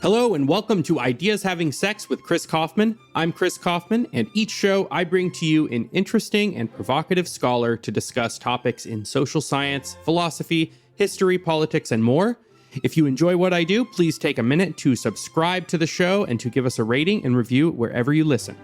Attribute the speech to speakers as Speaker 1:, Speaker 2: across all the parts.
Speaker 1: Hello and welcome to Ideas Having Sex with Chris Kaufman. I'm Chris Kaufman, and each show I bring to you an interesting and provocative scholar to discuss topics in social science, philosophy, history, politics, and more. If you enjoy what I do, please take a minute to subscribe to the show and to give us a rating and review wherever you listen.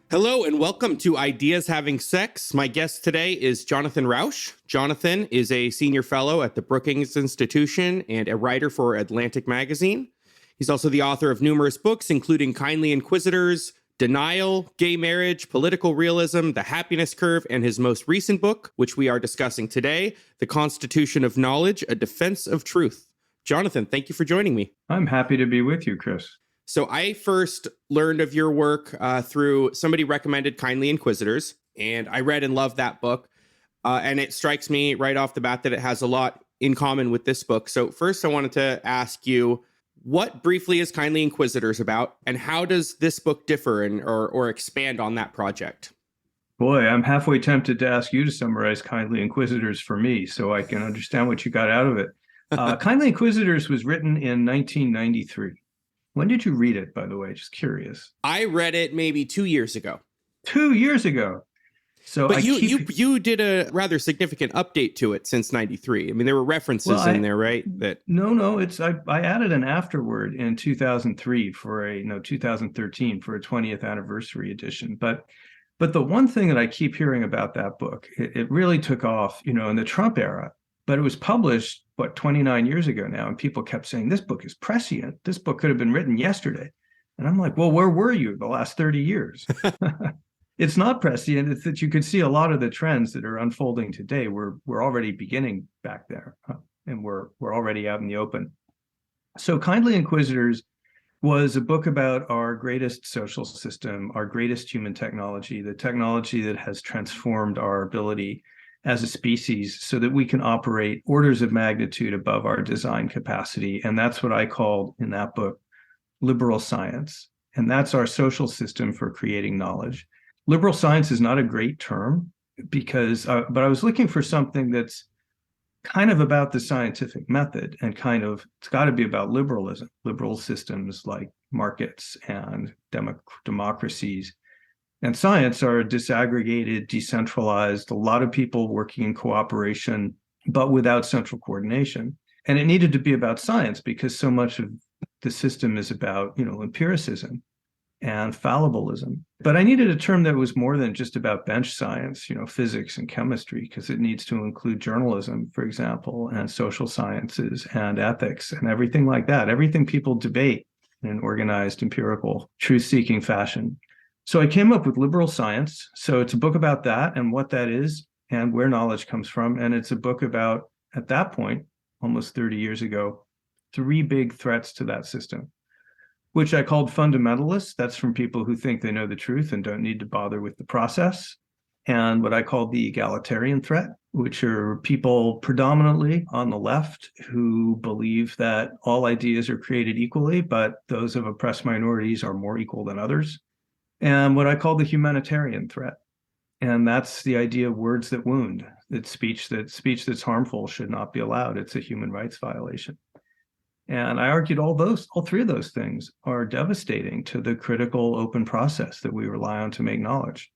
Speaker 1: Hello and welcome to Ideas Having Sex. My guest today is Jonathan Rauch. Jonathan is a senior fellow at the Brookings Institution and a writer for Atlantic Magazine. He's also the author of numerous books, including Kindly Inquisitors, Denial, Gay Marriage, Political Realism, The Happiness Curve, and his most recent book, which we are discussing today, The Constitution of Knowledge, A Defense of Truth. Jonathan, thank you for joining me.
Speaker 2: I'm happy to be with you, Chris.
Speaker 1: So I first learned of your work through somebody recommended Kindly Inquisitors, and I read and loved that book. And it strikes me right off the bat that it has a lot in common with this book. So first, I wanted to ask you, what briefly is Kindly Inquisitors about, and how does this book differ or expand on that project?
Speaker 2: Boy, I'm halfway tempted to ask you to summarize Kindly Inquisitors for me so I can understand what you got out of it. Kindly Inquisitors was written in 1993. When did you read it, by the way? Just curious.
Speaker 1: I read it maybe 2 years ago.
Speaker 2: 2 years ago. So,
Speaker 1: but you did a rather significant update to it since 93. I mean, there were references in there, right?
Speaker 2: No. I added an afterword in 2003 for 2013 for a 20th anniversary edition. But the one thing that I keep hearing about that book, it really took off, in the Trump era. But it was published, 29 years ago now, and people kept saying, this book is prescient. This book could have been written yesterday. And I'm like, well, where were you the last 30 years? It's not prescient. It's that you could see a lot of the trends that are unfolding today. We're already beginning back there, and we're already out in the open. So Kindly Inquisitors was a book about our greatest social system, our greatest human technology, the technology that has transformed our ability as a species so that we can operate orders of magnitude above our design capacity. And that's what I called in that book, liberal science. And that's our social system for creating knowledge. Liberal science is not a great term but I was looking for something that's kind of about the scientific method and it's got to be about liberalism, liberal systems like markets and democracies. And science are disaggregated, decentralized, a lot of people working in cooperation, but without central coordination. And it needed to be about science because so much of the system is about, empiricism and fallibilism. But I needed a term that was more than just about bench science, physics and chemistry, because it needs to include journalism, for example, and social sciences and ethics and everything like that, everything people debate in an organized, empirical, truth-seeking fashion. So I came up with liberal science. So it's a book about that and what that is and where knowledge comes from. And it's a book about, at that point, almost 30 years ago, 3 big threats to that system, which I called fundamentalists. That's from people who think they know the truth and don't need to bother with the process. And what I called the egalitarian threat, which are people predominantly on the left who believe that all ideas are created equally, but those of oppressed minorities are more equal than others. And what I call the humanitarian threat. And that's the idea of words that wound, that speech that's harmful should not be allowed. It's a human rights violation. And I argued all 3 of those things are devastating to the critical open process that we rely on to make knowledge,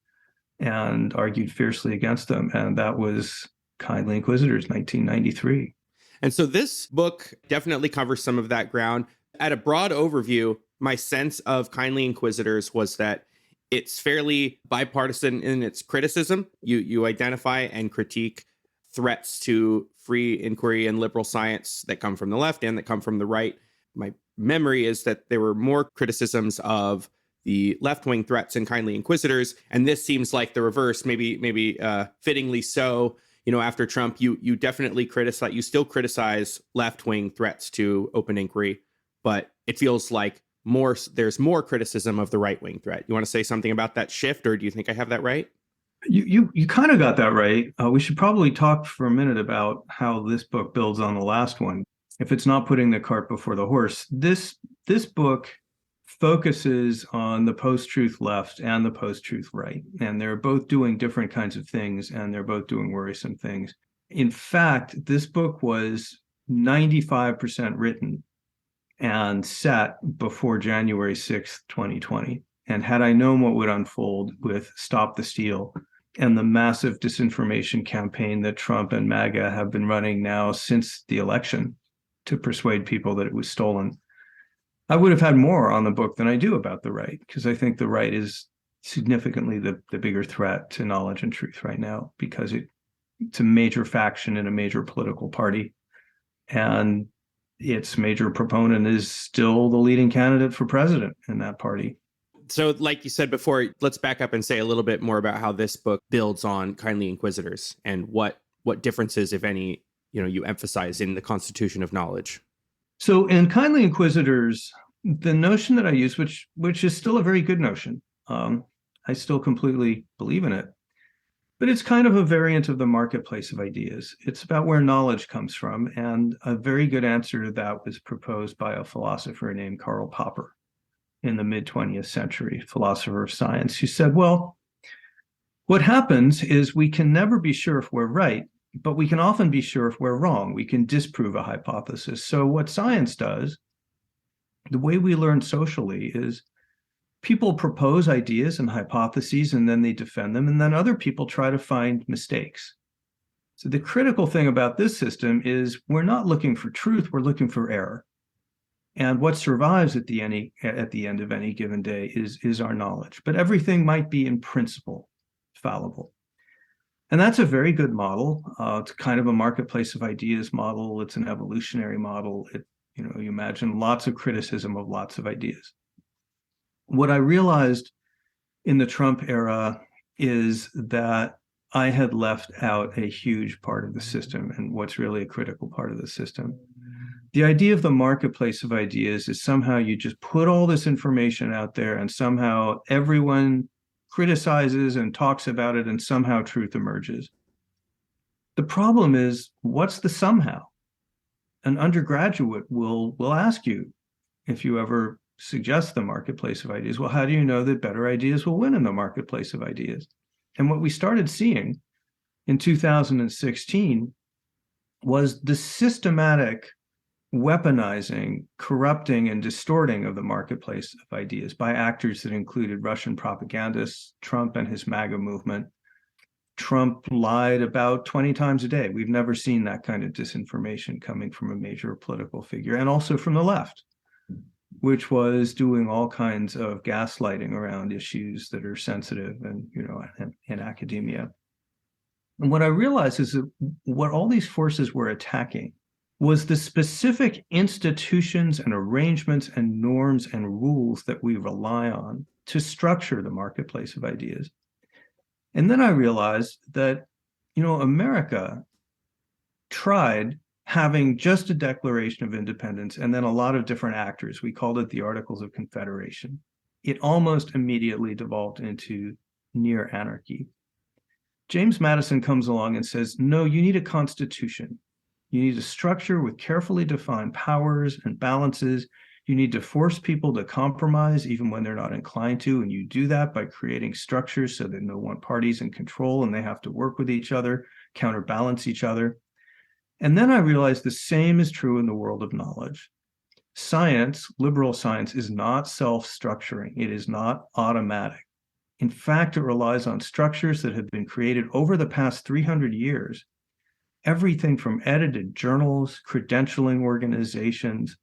Speaker 2: and argued fiercely against them. And that was Kindly Inquisitors, 1993.
Speaker 1: And so this book definitely covers some of that ground. At a broad overview, my sense of Kindly Inquisitors was that it's fairly bipartisan in its criticism. You identify and critique threats to free inquiry and liberal science that come from the left and that come from the right. My memory is that there were more criticisms of the left-wing threats in Kindly Inquisitors, and this seems like the reverse, maybe fittingly so. After Trump, you definitely criticize, you still criticize left-wing threats to open inquiry, but it feels like there's more criticism of the right-wing threat. You want to say something about that shift, or do you think I have that right?
Speaker 2: You kind of got that right. We should probably talk for a minute about how this book builds on the last one. If it's not putting the cart before the horse, this book focuses on the post-truth left and the post-truth right. And they're both doing different kinds of things, and they're both doing worrisome things. In fact, this book was 95% written and set before January 6th, 2020. And had I known what would unfold with Stop the Steal and the massive disinformation campaign that Trump and MAGA have been running now since the election to persuade people that it was stolen, I would have had more on the book than I do about the right, because I think the right is significantly the bigger threat to knowledge and truth right now, because it's a major faction in a major political party. And its major proponent is still the leading candidate for president in that party.
Speaker 1: So like you said before, let's back up and say a little bit more about how this book builds on Kindly Inquisitors and what differences, if any, you emphasize in the Constitution of Knowledge.
Speaker 2: So in Kindly Inquisitors, the notion that I use, which is still a very good notion, I still completely believe in it, but it's kind of a variant of the marketplace of ideas. It's about where knowledge comes from, and a very good answer to that was proposed by a philosopher named Karl Popper in the mid-20th century, philosopher of science, who said, well, what happens is we can never be sure if we're right, but we can often be sure if we're wrong. We can disprove a hypothesis. So what science does, the way we learn socially, is people propose ideas and hypotheses, and then they defend them, and then other people try to find mistakes. So the critical thing about this system is we're not looking for truth, we're looking for error. And what survives at the end of any given day is our knowledge. But everything might be in principle fallible. And that's a very good model. It's kind of a marketplace of ideas model. It's an evolutionary model. You imagine lots of criticism of lots of ideas. What I realized in the Trump era is that I had left out a huge part of the system, and what's really a critical part of the system. The idea of the marketplace of ideas is somehow you just put all this information out there and somehow everyone criticizes and talks about it and somehow truth emerges. The problem is, what's the somehow? An undergraduate will ask you, if you ever suggest the marketplace of ideas, well, how do you know that better ideas will win in the marketplace of ideas? And what we started seeing in 2016 was the systematic weaponizing, corrupting, and distorting of the marketplace of ideas by actors that included Russian propagandists, Trump and his MAGA movement. Trump lied about 20 times a day. We've never seen that kind of disinformation coming from a major political figure, and also from the left, which was doing all kinds of gaslighting around issues that are sensitive and, in academia. And what I realized is that what all these forces were attacking was the specific institutions and arrangements and norms and rules that we rely on to structure the marketplace of ideas. And then I realized that, America tried having just a Declaration of Independence and then a lot of different actors. We called it the Articles of Confederation. It almost immediately devolved into near anarchy. James Madison comes along and says, no, you need a constitution. You need a structure with carefully defined powers and balances. You need to force people to compromise even when they're not inclined to. And you do that by creating structures so that no one party's in control and they have to work with each other, counterbalance each other. And then I realized the same is true in the world of knowledge. Science, liberal science, is not self-structuring. It is not automatic. In fact, it relies on structures that have been created over the past 300 years. Everything from edited journals, credentialing organizations,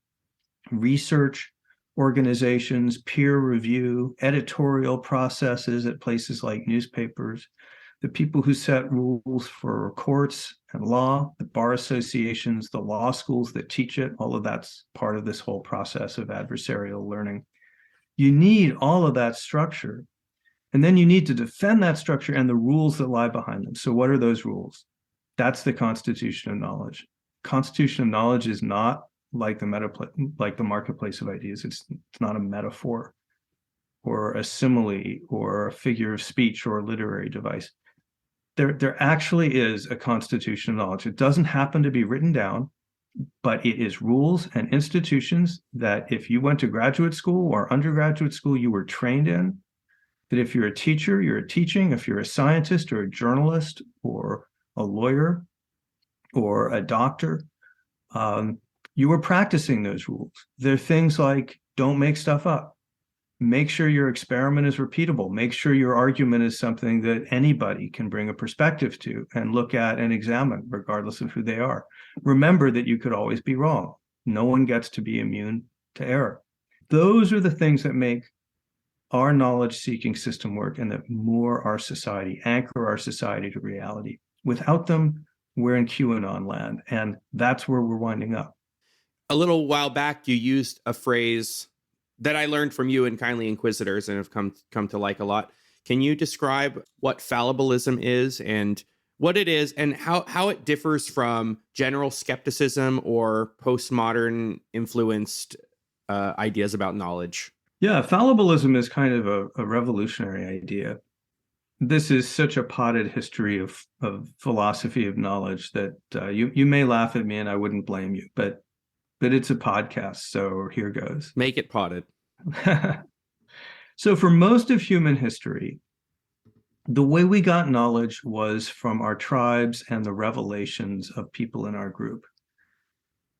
Speaker 2: research organizations, peer review, editorial processes at places like newspapers, the people who set rules for courts and law, the bar associations, the law schools that teach it, all of that's part of this whole process of adversarial learning. You need all of that structure. And then you need to defend that structure and the rules that lie behind them. So what are those rules? That's the Constitution of Knowledge. Constitution of Knowledge is not like the marketplace of ideas. It's not a metaphor or a simile or a figure of speech or a literary device. There actually is a Constitution of Knowledge. It doesn't happen to be written down. but it is rules and institutions that if you went to graduate school or undergraduate school, you were trained in, that if you're a teacher, you're teaching, if you're a scientist or a journalist or a lawyer or a doctor, you were practicing those rules. They're things like don't make stuff up. Make sure your experiment is repeatable. Make sure your argument is something that anybody can bring a perspective to and look at and examine, regardless of who they are. Remember that you could always be wrong. No one gets to be immune to error. Those are the things that make our knowledge-seeking system work and that moor our society, anchor our society to reality. Without them, we're in QAnon land, and that's where we're winding up.
Speaker 1: A little while back, you used a phrase that I learned from you in Kindly Inquisitors and have come to like a lot. Can you describe what fallibilism is and what it is and how it differs from general skepticism or postmodern influenced ideas about knowledge?
Speaker 2: Yeah, fallibilism is kind of a revolutionary idea. This is such a potted history of philosophy of knowledge that you may laugh at me and I wouldn't blame you, but it's a podcast, so here goes.
Speaker 1: Make it potted.
Speaker 2: So for most of human history, the way we got knowledge was from our tribes and the revelations of people in our group.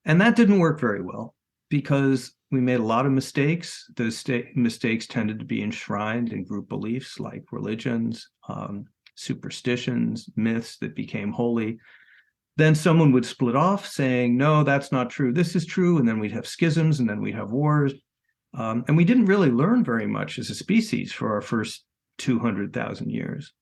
Speaker 2: And that didn't work very well because we made a lot of mistakes. Those mistakes tended to be enshrined in group beliefs like religions, superstitions, myths that became holy. Then someone would split off saying, no, that's not true. This is true. And then we'd have schisms and then we'd have wars. And we didn't really learn very much as a species for our first 200,000 years.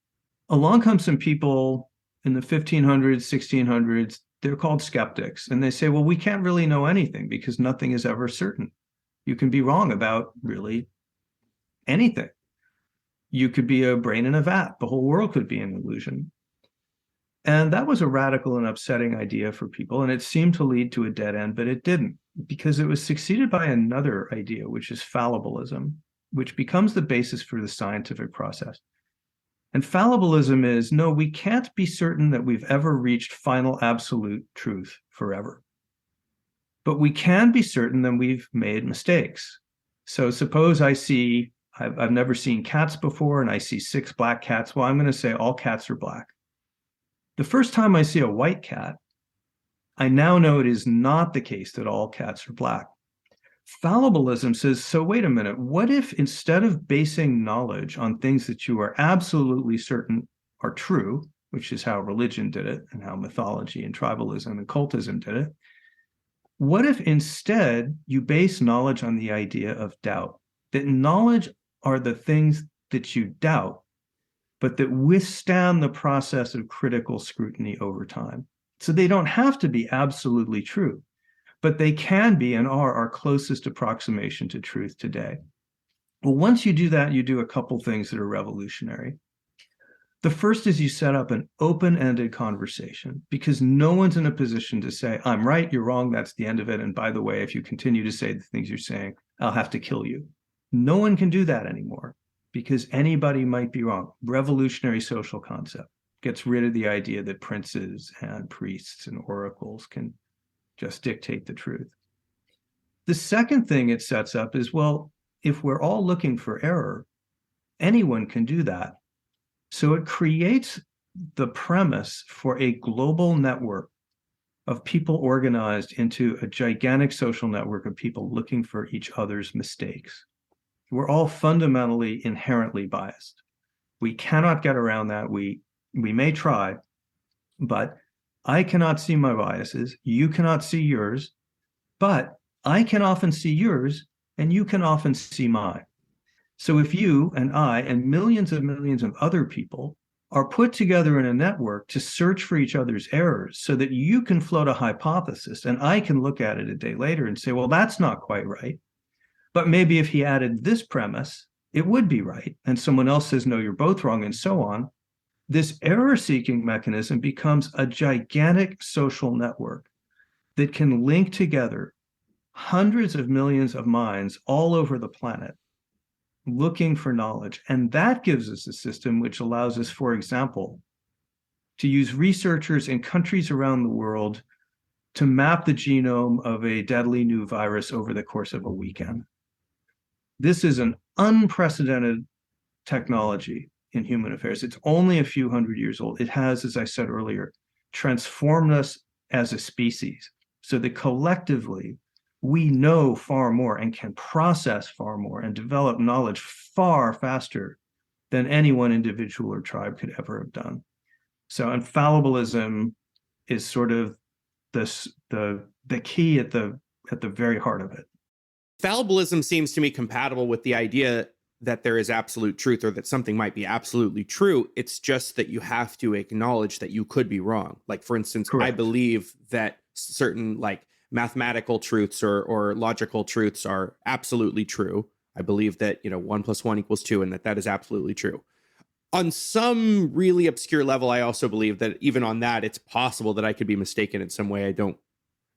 Speaker 2: Along come some people in the 1500s, 1600s, they're called skeptics. And they say, well, we can't really know anything because nothing is ever certain. You can be wrong about really anything. You could be a brain in a vat. The whole world could be an illusion. And that was a radical and upsetting idea for people. And it seemed to lead to a dead end, but it didn't, because it was succeeded by another idea, which is fallibilism, which becomes the basis for the scientific process. And fallibilism is, no, we can't be certain that we've ever reached final absolute truth forever. But we can be certain that we've made mistakes. So suppose I've never seen cats before, and I see 6 black cats. Well, I'm going to say all cats are black. The first time I see a white cat, I now know it is not the case that all cats are black. Fallibilism says, so wait a minute, what if instead of basing knowledge on things that you are absolutely certain are true, which is how religion did it and how mythology and tribalism and cultism did it, what if instead you base knowledge on the idea of doubt, that knowledge are the things that you doubt, but that withstand the process of critical scrutiny over time. So they don't have to be absolutely true, but they can be and are our closest approximation to truth today. Well, once you do that, you do a couple things that are revolutionary. The first is you set up an open-ended conversation because no one's in a position to say, I'm right, you're wrong, that's the end of it. And by the way, if you continue to say the things you're saying, I'll have to kill you. No one can do that anymore because anybody might be wrong. Revolutionary social concept gets rid of the idea that princes and priests and oracles can just dictate the truth. The second thing it sets up is, well, if we're all looking for error, anyone can do that. So it creates the premise for a global network of people organized into a gigantic social network of people looking for each other's mistakes. We're all fundamentally inherently biased. We cannot get around that. We may try, but I cannot see my biases. You cannot see yours, but I can often see yours and you can often see mine. So if you and I and millions of other people are put together in a network to search for each other's errors so that you can float a hypothesis and I can look at it a day later and say, well, that's not quite right. But maybe if he added this premise, it would be right. And someone else says, no, you're both wrong, and so on. This error-seeking mechanism becomes a gigantic social network that can link together hundreds of millions of minds all over the planet looking for knowledge. And that gives us a system which allows us, for example, to use researchers in countries around the world to map the genome of a deadly new virus over the course of a weekend. This is an unprecedented technology in human affairs. It's only a few hundred years old. It has, as I said earlier, transformed us as a species so that collectively we know far more and can process far more and develop knowledge far faster than any one individual or tribe could ever have done. So infallibilism is sort of the key at the very heart of it.
Speaker 1: Fallibilism seems to me compatible with the idea that there is absolute truth or that something might be absolutely true. It's just that you have to acknowledge that you could be wrong. Like, for instance,
Speaker 2: Correct.
Speaker 1: I believe that certain like mathematical truths or logical truths are absolutely true. I believe that, 1 + 1 = 2 and that is absolutely true. On some really obscure level, I also believe that even on that, it's possible that I could be mistaken in some way.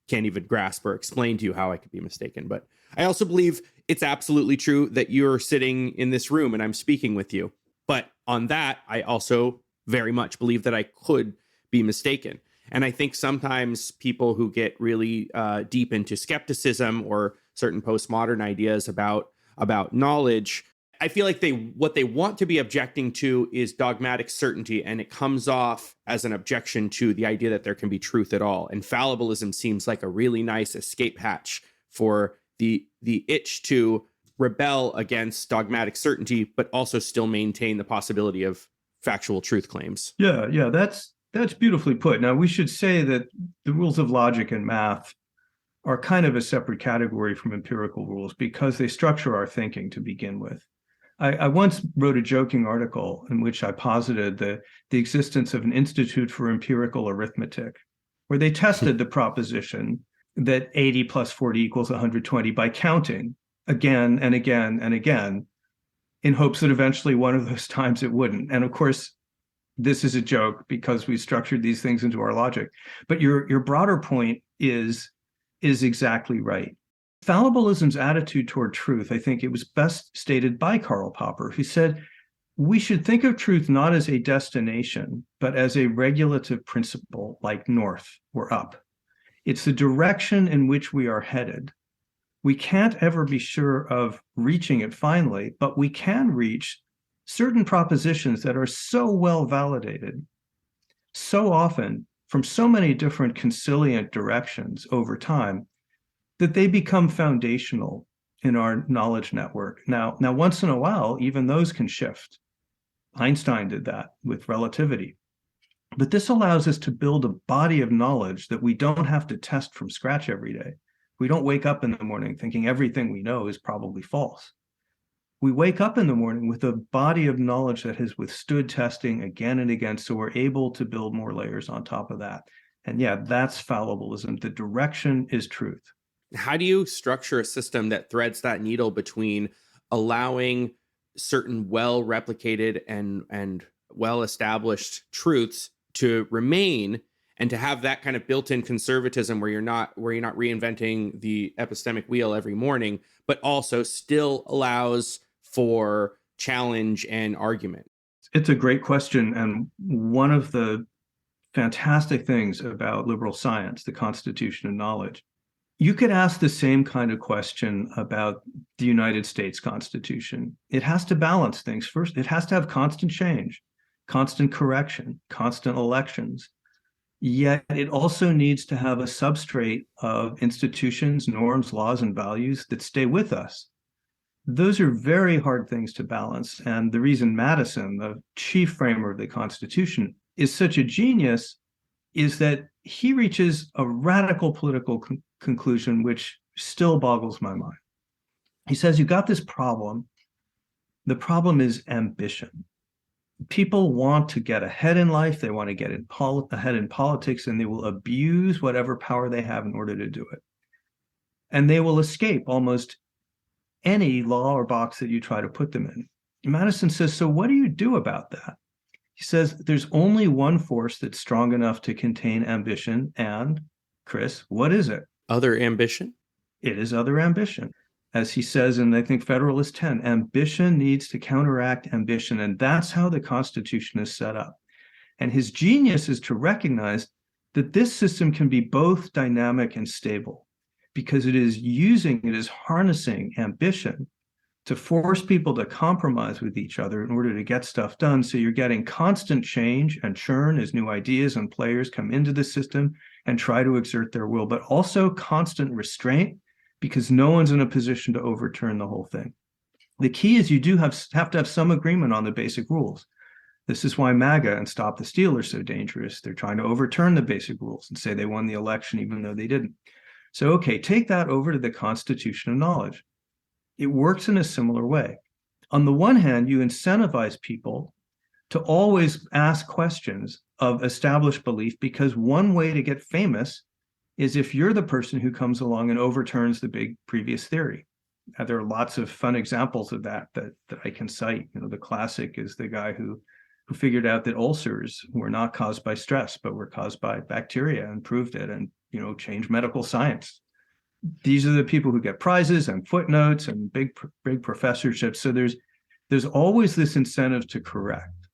Speaker 1: Can't even grasp or explain to you how I could be mistaken. But I also believe it's absolutely true that you're sitting in this room and I'm speaking with you. But on that, I also very much believe that I could be mistaken. And I think sometimes people who get really deep into skepticism or certain postmodern ideas about knowledge, I feel like what they want to be objecting to is dogmatic certainty, and it comes off as an objection to the idea that there can be truth at all. And fallibilism seems like a really nice escape hatch for the itch to rebel against dogmatic certainty, but also still maintain the possibility of factual truth claims.
Speaker 2: Yeah, that's beautifully put. Now, we should say that the rules of logic and math are kind of a separate category from empirical rules because they structure our thinking to begin with. I once wrote a joking article in which I posited the existence of an Institute for Empirical Arithmetic, where they tested the proposition that 80 plus 40 = 120 by counting again and again and again in hopes that eventually one of those times it wouldn't. And of course, this is a joke because we structured these things into our logic. But your broader point is exactly right. Fallibilism's attitude toward truth, I think it was best stated by Karl Popper, who said, we should think of truth not as a destination, but as a regulative principle like north or up. It's the direction in which we are headed. We can't ever be sure of reaching it finally, but we can reach certain propositions that are so well validated, so often from so many different conciliant directions over time, that they become foundational in our knowledge network. Now, once in a while, even those can shift. Einstein did that with relativity. But this allows us to build a body of knowledge that we don't have to test from scratch every day. We don't wake up in the morning thinking everything we know is probably false. We wake up in the morning with a body of knowledge that has withstood testing again and again, so we're able to build more layers on top of that. And yeah, that's fallibilism. The direction is truth.
Speaker 1: How do you structure a system that threads that needle between allowing certain well-replicated and well-established truths to remain and to have that kind of built-in conservatism where you're not reinventing the epistemic wheel every morning, but also still allows for challenge and argument?
Speaker 2: It's a great question. And one of the fantastic things about liberal science, the constitution of knowledge, you could ask the same kind of question about the United States Constitution. It has to balance things. First, it has to have constant change, constant correction, constant elections. Yet it also needs to have a substrate of institutions, norms, laws, and values that stay with us. Those are very hard things to balance. And the reason Madison, the chief framer of the Constitution, is such a genius is that he reaches a radical political conclusion, which still boggles my mind. He says, you got this problem. The problem is ambition. People want to get ahead in life. They want to get ahead in politics, and they will abuse whatever power they have in order to do it. And they will escape almost any law or box that you try to put them in. Madison says, so what do you do about that? He says, there's only one force that's strong enough to contain ambition. And, Chris, what is it?
Speaker 1: Other ambition?
Speaker 2: It is other ambition. As he says in, I think, Federalist 10, ambition needs to counteract ambition. And that's how the Constitution is set up. And his genius is to recognize that this system can be both dynamic and stable because it is harnessing ambition to force people to compromise with each other in order to get stuff done. So you're getting constant change and churn as new ideas and players come into the system and try to exert their will, but also constant restraint because no one's in a position to overturn the whole thing. The key is you do have to have some agreement on the basic rules. This is why MAGA and Stop the Steal are so dangerous. They're trying to overturn the basic rules and say they won the election even though they didn't. So, okay, take that over to the Constitution of Knowledge. It works in a similar way. On the one hand, you incentivize people to always ask questions of established belief because one way to get famous is if you're the person who comes along and overturns the big previous theory. There are lots of fun examples of that I can cite. The classic is the guy who figured out that ulcers were not caused by stress, but were caused by bacteria and proved it and, changed medical science. These are the people who get prizes and footnotes and big professorships. So there's always this incentive to correct.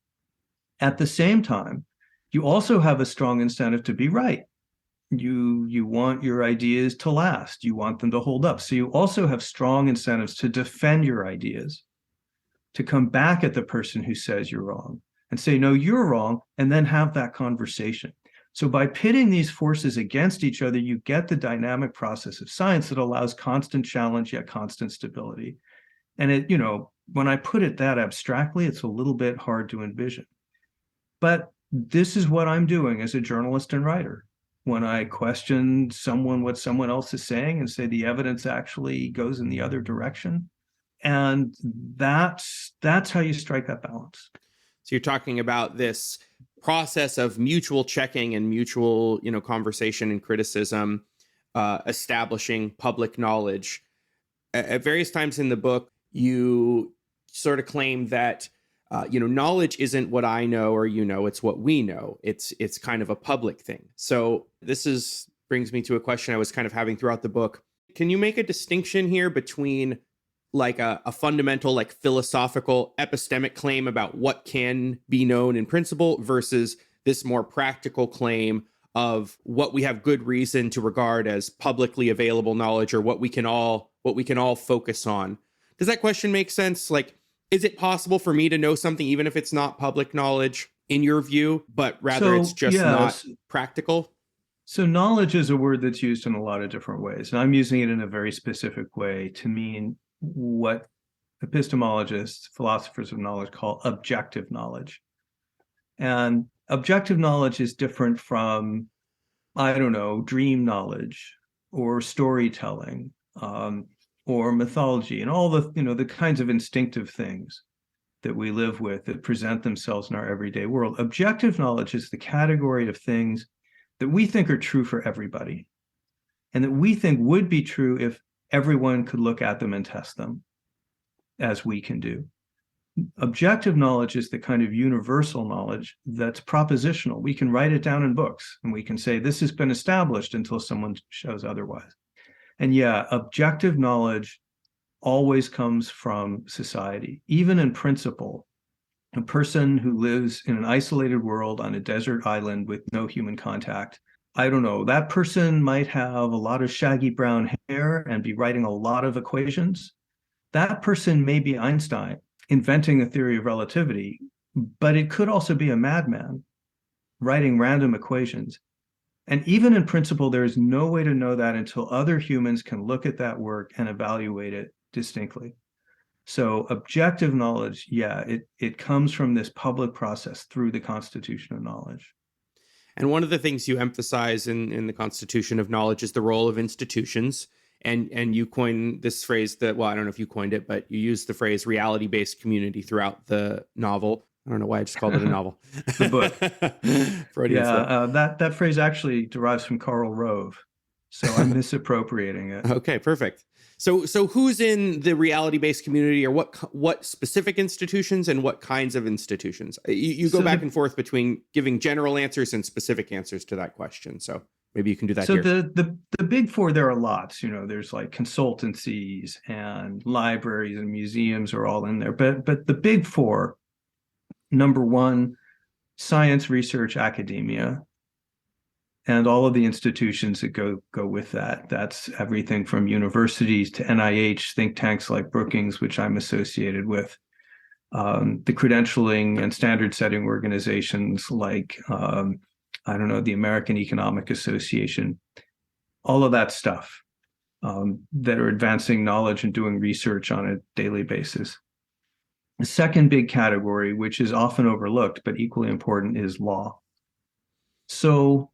Speaker 2: At the same time, you also have a strong incentive to be right. You want your ideas to last. You want them to hold up. So you also have strong incentives to defend your ideas, to come back at the person who says you're wrong and say, no, you're wrong, and then have that conversation. So by pitting these forces against each other, you get the dynamic process of science that allows constant challenge, yet constant stability. And when I put it that abstractly, it's a little bit hard to envision. But this is what I'm doing as a journalist and writer. When I question what someone else is saying and say the evidence actually goes in the other direction. And that's how you strike that balance.
Speaker 1: So you're talking about this process of mutual checking and mutual, conversation and criticism, establishing public knowledge. At various times in the book, you sort of claim that, knowledge isn't what I know or it's what we know. It's kind of a public thing. So this brings me to a question I was kind of having throughout the book. Can you make a distinction here between like a fundamental, like philosophical epistemic claim about what can be known in principle versus this more practical claim of what we have good reason to regard as publicly available knowledge or what we can all focus on? Does that question make sense? Like, is it possible for me to know something even if it's not public knowledge in your view, but rather it's just not practical?
Speaker 2: So knowledge is a word that's used in a lot of different ways. And I'm using it in a very specific way to mean what epistemologists, philosophers of knowledge call objective knowledge. And objective knowledge is different from, dream knowledge or storytelling or mythology and all the kinds of instinctive things that we live with that present themselves in our everyday world. Objective knowledge is the category of things that we think are true for everybody and that we think would be true if everyone could look at them and test them, as we can do. Objective knowledge is the kind of universal knowledge that's propositional. We can write it down in books and we can say this has been established until someone shows otherwise. And objective knowledge always comes from society. Even in principle, a person who lives in an isolated world on a desert island with no human contact, that person might have a lot of shaggy brown hair and be writing a lot of equations. That person may be Einstein inventing a theory of relativity, but it could also be a madman writing random equations. And even in principle, there is no way to know that until other humans can look at that work and evaluate it distinctly. So objective knowledge, it comes from this public process through the Constitution of Knowledge.
Speaker 1: And one of the things you emphasize in the Constitution of Knowledge is the role of institutions. And you coined this phrase I don't know if you coined it, but you used the phrase reality-based community throughout the novel. I don't know why I just called it a novel.
Speaker 2: The book. That phrase actually derives from Karl Rove. So I'm misappropriating it.
Speaker 1: Okay, perfect. So who's in the reality-based community, or what specific institutions and what kinds of institutions? You go back and forth between giving general answers and specific answers to that question. So maybe you can do that here.
Speaker 2: So the big four, there are lots. There's like consultancies and libraries and museums are all in there. But the big four, number one, science, research, academia. and all of the institutions that go with that. That's everything from universities to NIH, think tanks like Brookings, which I'm associated with, the credentialing and standard setting organizations like, the American Economic Association, all of that stuff that are advancing knowledge and doing research on a daily basis. The second big category, which is often overlooked but equally important, is law. So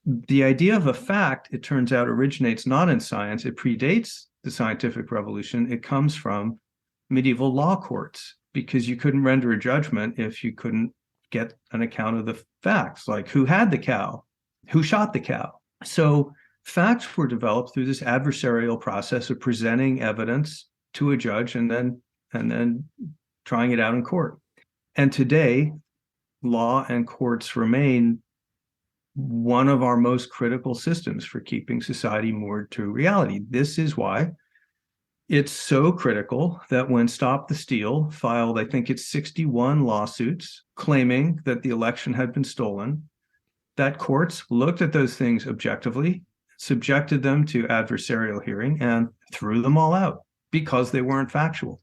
Speaker 2: the idea of a fact, it turns out, originates not in science. It predates the scientific revolution. It comes from medieval law courts, because you couldn't render a judgment if you couldn't get an account of the facts, like who had the cow, who shot the cow. So facts were developed through this adversarial process of presenting evidence to a judge and then trying it out in court. And today, law and courts remain one of our most critical systems for keeping society moored to reality. This is why it's so critical that when Stop the Steal filed, I think it's 61 lawsuits claiming that the election had been stolen, that courts looked at those things objectively, subjected them to adversarial hearing, and threw them all out because they weren't factual.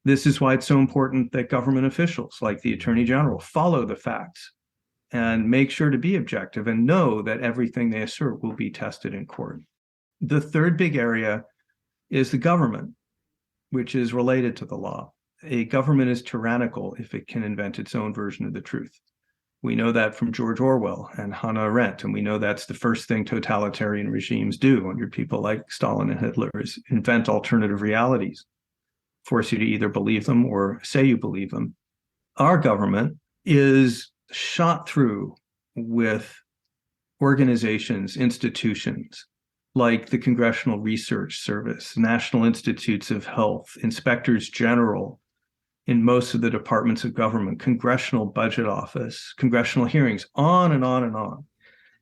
Speaker 2: This is why it's so important that government officials like the Attorney General follow the facts and make sure to be objective and know that everything they assert will be tested in court. The third big area is the government, which is related to the law. A government is tyrannical if it can invent its own version of the truth. We know that from George Orwell and Hannah Arendt, and we know that's the first thing totalitarian regimes do under people like Stalin and Hitler, is invent alternative realities, force you to either believe them or say you believe them. Our government is shot through with organizations, institutions, like the Congressional Research Service, National Institutes of Health, inspectors general in most of the departments of government, Congressional Budget Office, congressional hearings, on and on and on.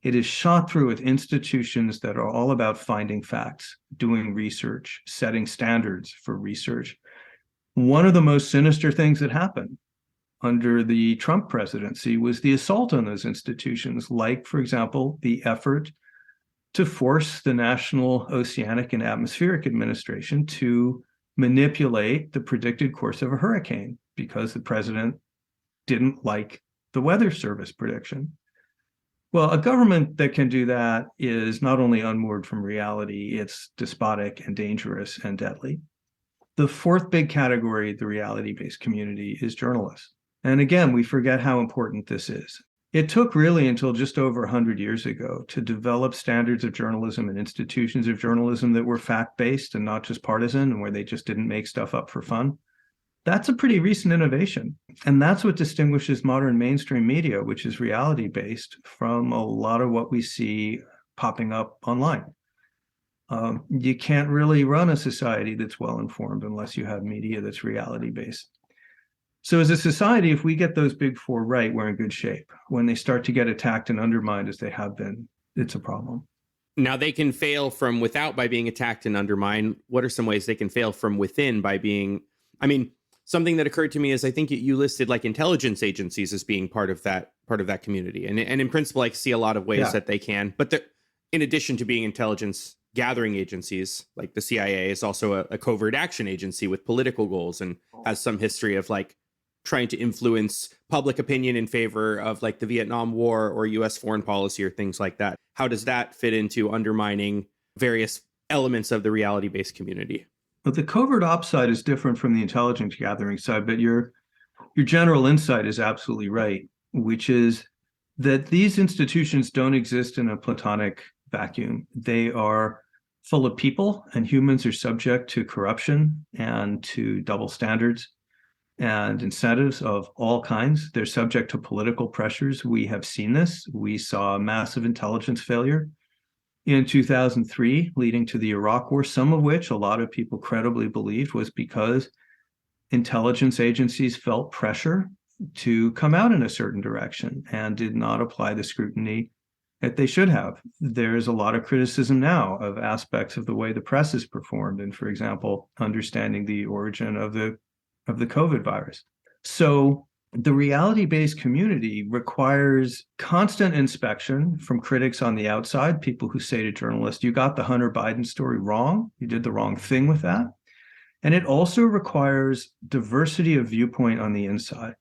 Speaker 2: It is shot through with institutions that are all about finding facts, doing research, setting standards for research. One of the most sinister things that happened under the Trump presidency was the assault on those institutions, like, for example, the effort to force the National Oceanic and Atmospheric Administration to manipulate the predicted course of a hurricane because the president didn't like the Weather Service prediction. Well, a government that can do that is not only unmoored from reality, it's despotic and dangerous and deadly. The fourth big category, the reality-based community, is journalists. And again, we forget how important this is. It took really until just over 100 years ago to develop standards of journalism and institutions of journalism that were fact-based and not just partisan, and where they just didn't make stuff up for fun. That's a pretty recent innovation. And that's what distinguishes modern mainstream media, which is reality-based, from a lot of what we see popping up online. You can't really run a society that's well-informed unless you have media that's reality-based. So as a society, if we get those big four right, we're in good shape. When they start to get attacked and undermined, as they have been, it's a problem.
Speaker 1: Now, they can fail from without by being attacked and undermined. What are some ways they can fail from within by being, something that occurred to me is I think you listed like intelligence agencies as being part of that community. And in principle, I see a lot of ways that they can. But in addition to being intelligence gathering agencies, like the CIA is also a covert action agency with political goals and has some history of like trying to influence public opinion in favor of like the Vietnam War or US foreign policy or things like that. How does that fit into undermining various elements of the reality-based community?
Speaker 2: But the covert ops side is different from the intelligence gathering side, but your general insight is absolutely right, which is that these institutions don't exist in a platonic vacuum. They are full of people, and humans are subject to corruption and to double standards and incentives of all kinds. They're subject to political pressures. We have seen this. We saw massive intelligence failure in 2003, leading to the Iraq War, some of which a lot of people credibly believed was because intelligence agencies felt pressure to come out in a certain direction and did not apply the scrutiny that they should have. There's a lot of criticism now of aspects of the way the press is performed, and, for example, understanding the origin of the COVID virus. So The reality-based community requires constant inspection from critics on the outside, people who say to journalists, you got the Hunter Biden story wrong, you did the wrong thing with that. And it also requires diversity of viewpoint on the inside.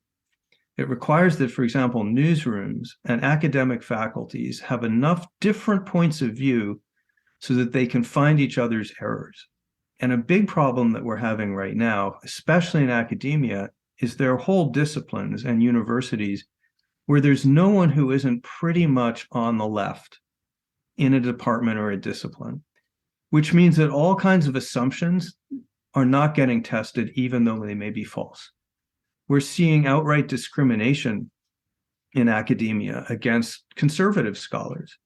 Speaker 2: It requires that, for example, newsrooms and academic faculties have enough different points of view so that they can find each other's errors. And a big problem that we're having right now, especially in academia, is there are whole disciplines and universities where there's no one who isn't pretty much on the left in a department or a discipline, which means that all kinds of assumptions are not getting tested, even though they may be false. We're seeing outright discrimination in academia against conservative scholars.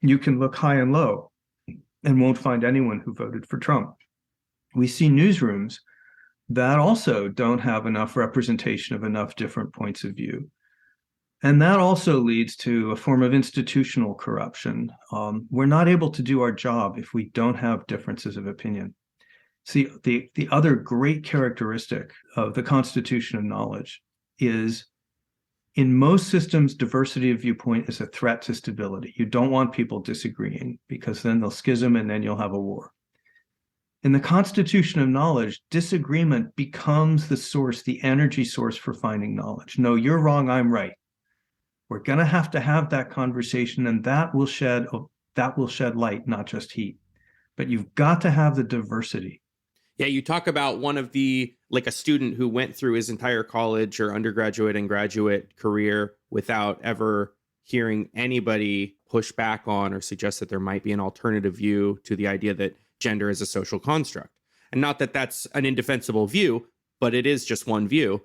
Speaker 2: You can look high and low and won't find anyone who voted for Trump. We see newsrooms that also don't have enough representation of enough different points of view. And that also leads to a form of institutional corruption. We're not able to do our job if we don't have differences of opinion. See, the other great characteristic of the constitution of knowledge is, in most systems, diversity of viewpoint is a threat to stability. You don't want people disagreeing because then they'll schism and then you'll have a war. In the constitution of knowledge, disagreement becomes the source, the energy source for finding knowledge. No, you're wrong, I'm right. We're going to have that conversation, and that will shed light, not just heat. But you've got to have the diversity.
Speaker 1: Yeah, you talk about one of the, like a student who went through his entire college or undergraduate and graduate career without ever hearing anybody push back on or suggest that there might be an alternative view to the idea that gender is a social construct. And not that that's an indefensible view, but it is just one view.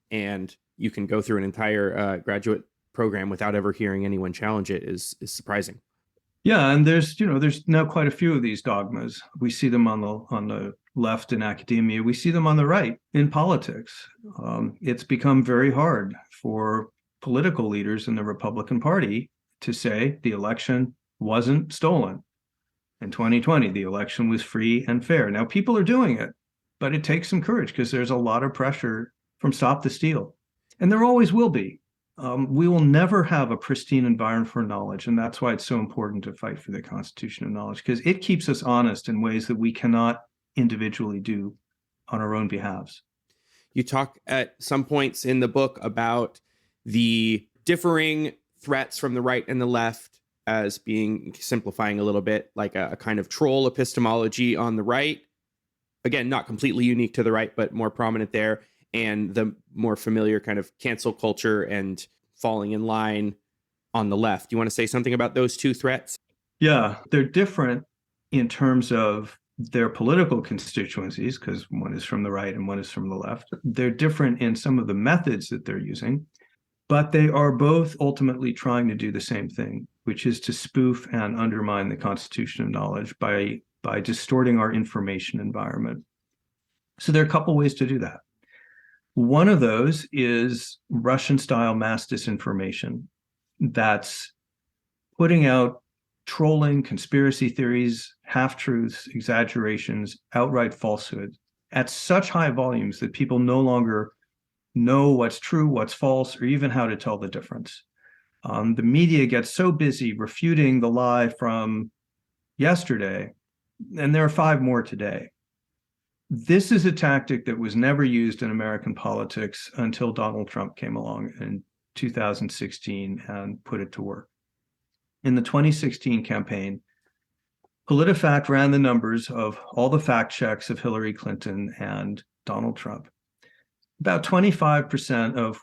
Speaker 1: And you can go through an entire graduate program without ever hearing anyone challenge it is surprising.
Speaker 2: Yeah, and there's now quite a few of these dogmas. We see them on the left in academia. We see them on the right in politics. It's become very hard for political leaders in the Republican Party to say the election wasn't stolen. In 2020, the election was free and fair. Now, people are doing it, but it takes some courage because there's a lot of pressure from Stop the Steal. And there always will be. We will never have a pristine environment for knowledge. And that's why it's so important to fight for the constitution of knowledge, because it keeps us honest in ways that we cannot individually do on our own behalves.
Speaker 1: You talk at some points in the book about the differing threats from the right and the left as being, simplifying a little bit, like a kind of troll epistemology on the right. Again, not completely unique to the right, but more prominent there. And the more familiar kind of cancel culture and falling in line on the left. Do you want to say something about those two threats?
Speaker 2: Yeah, they're different in terms of their political constituencies, because one is from the right and one is from the left. They're different in some of the methods that they're using, but they are both ultimately trying to do the same thing, which is to spoof and undermine the constitution of knowledge by distorting our information environment. So there are a couple ways to do that. One of those is Russian-style mass disinformation that's putting out trolling, conspiracy theories, half-truths, exaggerations, outright falsehood at such high volumes that people no longer know what's true, what's false, or even how to tell the difference. The media gets so busy refuting the lie from yesterday, and there are 5 more today. This is a tactic that was never used in American politics until Donald Trump came along in 2016 and put it to work. In the 2016 campaign, PolitiFact ran the numbers of all the fact checks of Hillary Clinton and Donald Trump. About 25% of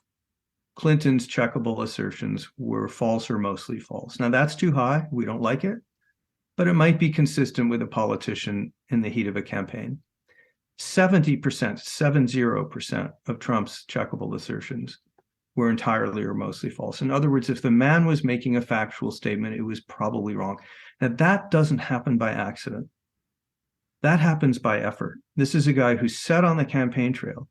Speaker 2: Clinton's checkable assertions were false or mostly false. Now, that's too high. We don't like it, but it might be consistent with a politician in the heat of a campaign. 70% of Trump's checkable assertions were entirely or mostly false. In other words, if the man was making a factual statement, it was probably wrong. Now, that doesn't happen by accident. That happens by effort. This is a guy who said on the campaign trail,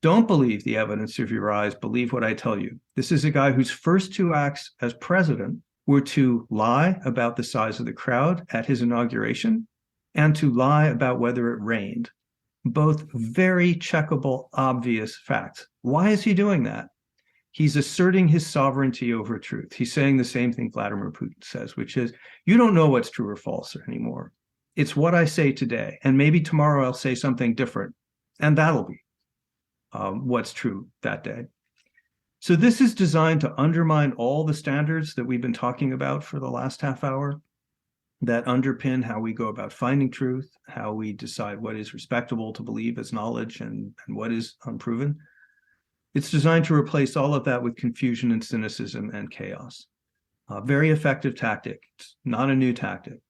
Speaker 2: don't believe the evidence of your eyes, believe what I tell you. This is a guy whose first 2 acts as president were to lie about the size of the crowd at his inauguration and to lie about whether it rained. both very checkable, obvious facts. Why is he doing that? He's asserting his sovereignty over truth. He's saying the same thing Vladimir Putin says, which is, you don't know what's true or false anymore. It's what I say today. And maybe tomorrow I'll say something different. And that'll be what's true that day. So this is designed to undermine all the standards that we've been talking about for the last half hour that underpin how we go about finding truth, how we decide what is respectable to believe as knowledge and what is unproven. It's designed to replace all of that with confusion and cynicism and chaos. A very effective tactic. It's not a new tactic.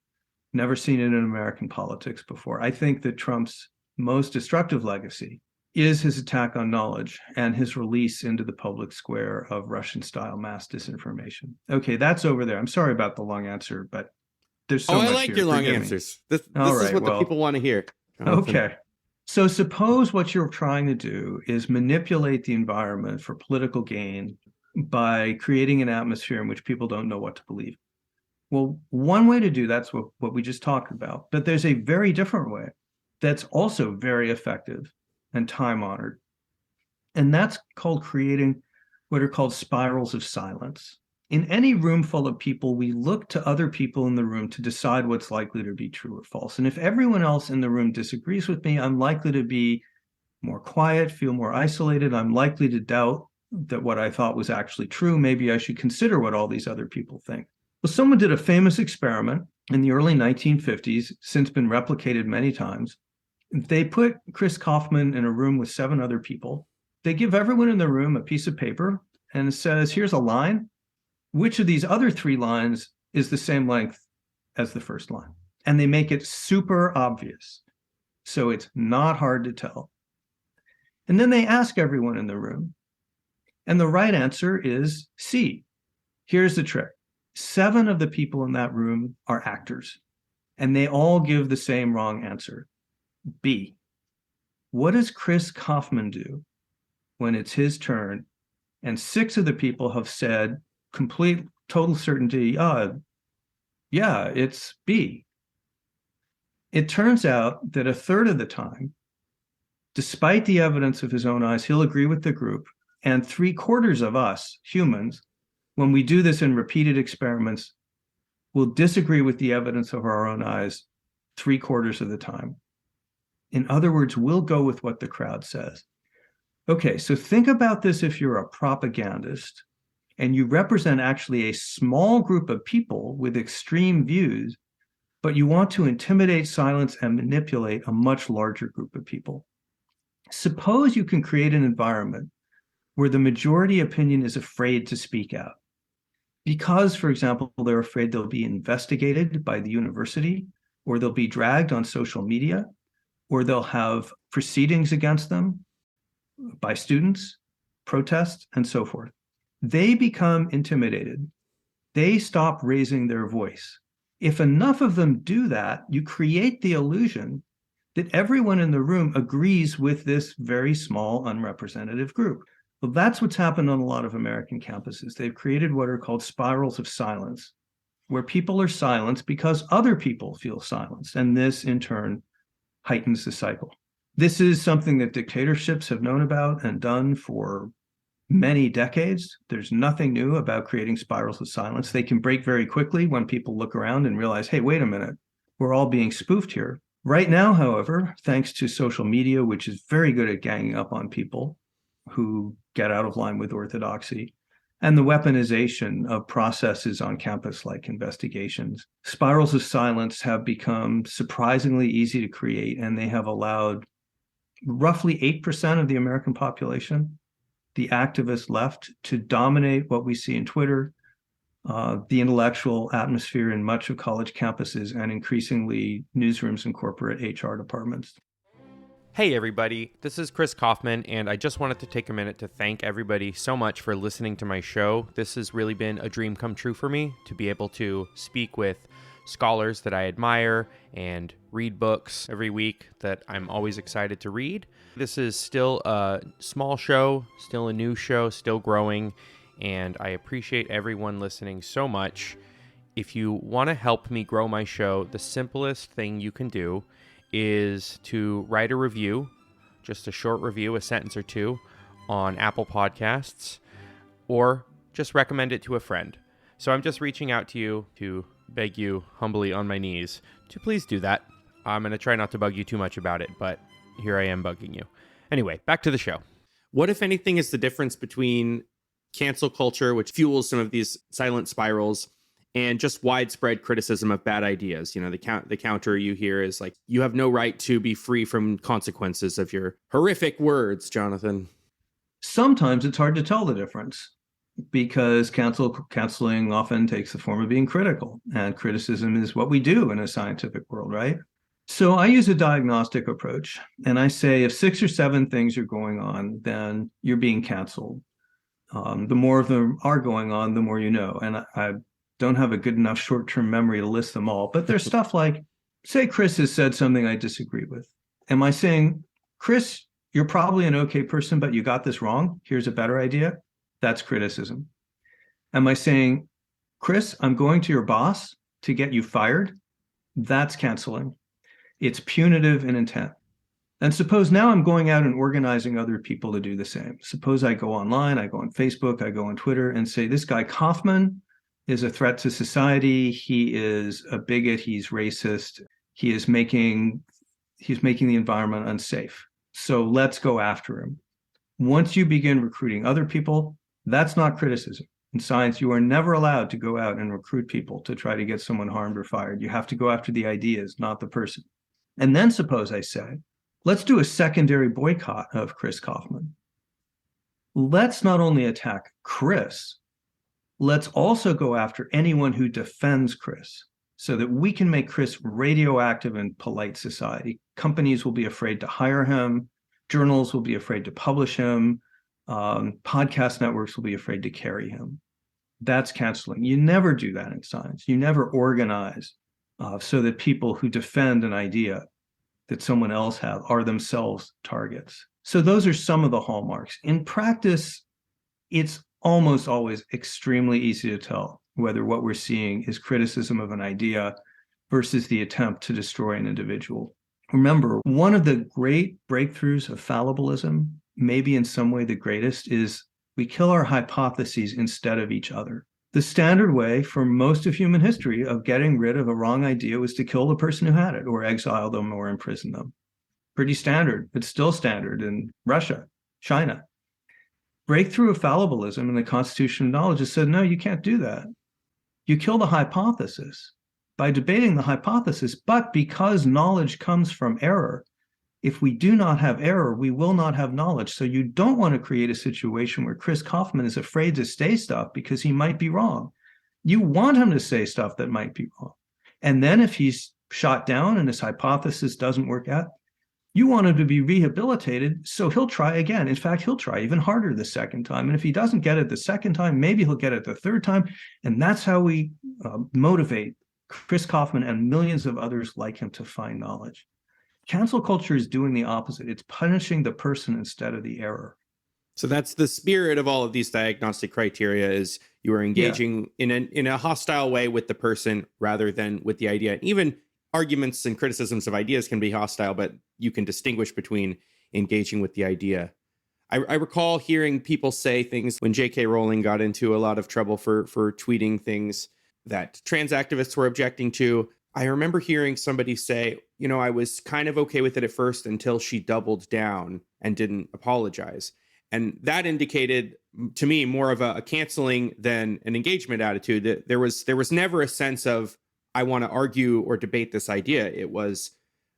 Speaker 2: Never seen it in American politics before. I think that Trump's most destructive legacy is his attack on knowledge and his release into the public square of Russian-style mass disinformation. Okay, that's over there. I'm sorry about the long answer, but there's so much
Speaker 1: I like
Speaker 2: here.
Speaker 1: your long
Speaker 2: Forgive me.
Speaker 1: answers. This is what the people want to hear.
Speaker 2: Okay. So suppose what you're trying to do is manipulate the environment for political gain by creating an atmosphere in which people don't know what to believe. Well, one way to do that's what we just talked about, but there's a very different way that's also very effective and time-honored. And that's called creating what are called spirals of silence. In any room full of people, we look to other people in the room to decide what's likely to be true or false. And if everyone else in the room disagrees with me, I'm likely to be more quiet, feel more isolated. I'm likely to doubt that what I thought was actually true. Maybe I should consider what all these other people think. Well, someone did a famous experiment in the early 1950s, since been replicated many times. They put Chris Kaufman in a room with 7 other people. They give everyone in the room a piece of paper and it says, here's a line. Which of these other 3 lines is the same length as the first line? And they make it super obvious. So it's not hard to tell. And then they ask everyone in the room. And the right answer is C. Here's the trick. 7 of the people in that room are actors. And they all give the same wrong answer. B. What does Chris Kaufman do when it's his turn and 6 of the people have said, complete, total certainty, yeah, it's B. It turns out that a third of the time, despite the evidence of his own eyes, he'll agree with the group. And 3/4 of us humans, when we do this in repeated experiments, will disagree with the evidence of our own eyes 3/4 of the time. In other words, we'll go with what the crowd says. Okay, so think about this if you're a propagandist and you represent actually a small group of people with extreme views, but you want to intimidate, silence, and manipulate a much larger group of people. Suppose you can create an environment where the majority opinion is afraid to speak out. Because, for example, they're afraid they'll be investigated by the university, or they'll be dragged on social media, or they'll have proceedings against them by students, protests, and so forth. They become intimidated. They stop raising their voice. If enough of them do that, you create the illusion that everyone in the room agrees with this very small, unrepresentative group. Well, that's what's happened on a lot of American campuses. They've created what are called spirals of silence, where people are silenced because other people feel silenced. And this, in turn, heightens the cycle. This is something that dictatorships have known about and done for many decades. There's nothing new about creating spirals of silence. They can break very quickly when people look around and realize, hey, wait a minute, we're all being spoofed here. Right now, however, thanks to social media, which is very good at ganging up on people who get out of line with orthodoxy, and the weaponization of processes on campus like investigations, spirals of silence have become surprisingly easy to create, and they have allowed roughly 8% of the American population, the activist left, to dominate what we see in Twitter, the intellectual atmosphere in much of college campuses, and increasingly newsrooms and corporate HR departments.
Speaker 3: Hey everybody, this is Chris Kaufman, and I just wanted to take a minute to thank everybody so much for listening to my show. This has really been a dream come true for me, to be able to speak with scholars that I admire and read books every week that I'm always excited to read. This is still a small show, still a new show, still growing, and I appreciate everyone listening so much. If you want to help me grow my show, the simplest thing you can do is to write a review, just a short review, a sentence or two, on Apple Podcasts, or just recommend it to a friend. So I'm just reaching out to you to beg you humbly on my knees to please do that. I'm going to try not to bug you too much about it, but here I am bugging you. Anyway, back to the show.
Speaker 1: What, if anything, is the difference between cancel culture, which fuels some of these silent spirals, and just widespread criticism of bad ideas? You know, the counter you hear is like, you have no right to be free from consequences of your horrific words, Jonathan.
Speaker 2: Sometimes it's hard to tell the difference because counseling often takes the form of being critical, and criticism is what we do in a scientific world, right? So I use a diagnostic approach, and I say if 6 or 7 things are going on, then you're being canceled. The more of them are going on, the more you know. And I don't have a good enough short-term memory to list them all, but there's stuff like, say Chris has said something I disagree with. Am I saying, Chris, you're probably an okay person, but you got this wrong. Here's a better idea. That's criticism. Am I saying, Chris, I'm going to your boss to get you fired? That's canceling. It's punitive in intent. And suppose now I'm going out and organizing other people to do the same. Suppose I go online, I go on Facebook, I go on Twitter and say, this guy Kaufman is a threat to society. He is a bigot. He's racist. He's making the environment unsafe. So let's go after him. Once you begin recruiting other people, that's not criticism. In science, you are never allowed to go out and recruit people to try to get someone harmed or fired. You have to go after the ideas, not the person. And then suppose I say, let's do a secondary boycott of Chris Kaufman. Let's not only attack Chris, let's also go after anyone who defends Chris so that we can make Chris radioactive in polite society. Companies will be afraid to hire him. Journals will be afraid to publish him. Podcast networks will be afraid to carry him. That's canceling. You never do that in science. You never organize so that people who defend an idea that someone else has are themselves targets. So those are some of the hallmarks. In practice, it's almost always extremely easy to tell whether what we're seeing is criticism of an idea versus the attempt to destroy an individual. Remember, one of the great breakthroughs of fallibilism, maybe in some way the greatest, is we kill our hypotheses instead of each other. The standard way for most of human history of getting rid of a wrong idea was to kill the person who had it, or exile them, or imprison them. Pretty standard. It's still standard in Russia, China. Breakthrough of fallibilism in the Constitution of Knowledge has said, no, you can't do that. You kill the hypothesis by debating the hypothesis, but because knowledge comes from error, if we do not have error, we will not have knowledge. So you don't want to create a situation where Chris Kaufman is afraid to say stuff because he might be wrong. You want him to say stuff that might be wrong. And then if he's shot down and his hypothesis doesn't work out, you want him to be rehabilitated so he'll try again. In fact, he'll try even harder the second time. And if he doesn't get it the second time, maybe he'll get it the third time. And that's how we motivate Chris Kaufman and millions of others like him to find knowledge. Cancel culture is doing the opposite. It's punishing the person instead of the error.
Speaker 1: So that's the spirit of all of these diagnostic criteria, is you are engaging in a hostile way with the person rather than with the idea. Even arguments and criticisms of ideas can be hostile, but you can distinguish between engaging with the idea. I recall hearing people say things when J.K. Rowling got into a lot of trouble for tweeting things that trans activists were objecting to. I remember hearing somebody say, you know, I was kind of okay with it at first until she doubled down and didn't apologize. And that indicated to me more of a canceling than an engagement attitude. That there was never a sense of, I want to argue or debate this idea. It was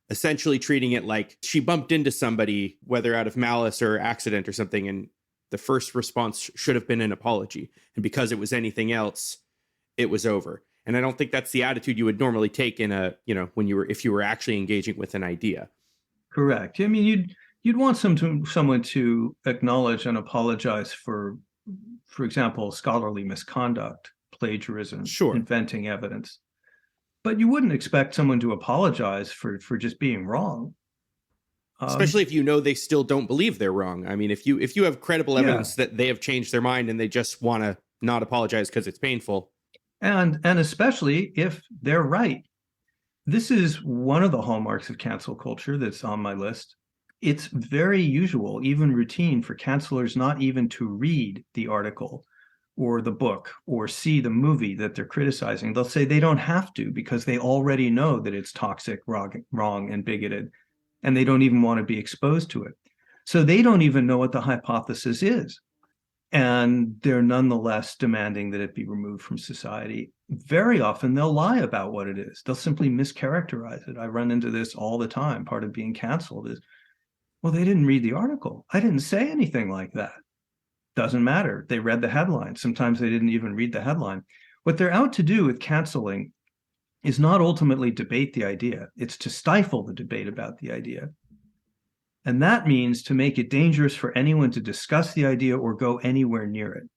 Speaker 1: essentially treating it like she bumped into somebody, whether out of malice or accident or something, and the first response should have been an apology. And because it was anything else, it was over. And I don't think that's the attitude you would normally take in if you were actually engaging with an idea. Correct.
Speaker 2: I mean, you'd want someone to acknowledge and apologize for example, scholarly misconduct, plagiarism,
Speaker 1: sure,
Speaker 2: inventing evidence. But you wouldn't expect someone to apologize for just being wrong.
Speaker 1: Especially if you know they still don't believe they're wrong. I mean, if you have credible evidence that they have changed their mind and they just want to not apologize because it's painful.
Speaker 2: And especially if they're right. This is one of the hallmarks of cancel culture that's on my list. It's very usual, even routine, for cancelers not even to read the article or the book or see the movie that they're criticizing. They'll say they don't have to because they already know that it's toxic, wrong, and bigoted, and they don't even want to be exposed to it. So they don't even know what the hypothesis is. And they're nonetheless demanding that it be removed from society. Very often they'll lie about what it is. They'll simply mischaracterize it. I run into this all the time. Part of being canceled is, well, they didn't read the article. I didn't say anything like that. Doesn't matter. They read the headline. Sometimes they didn't even read the headline. What they're out to do with canceling is not ultimately debate the idea. It's to stifle the debate about the idea. And that means to make it dangerous for anyone to discuss the idea or go anywhere near it.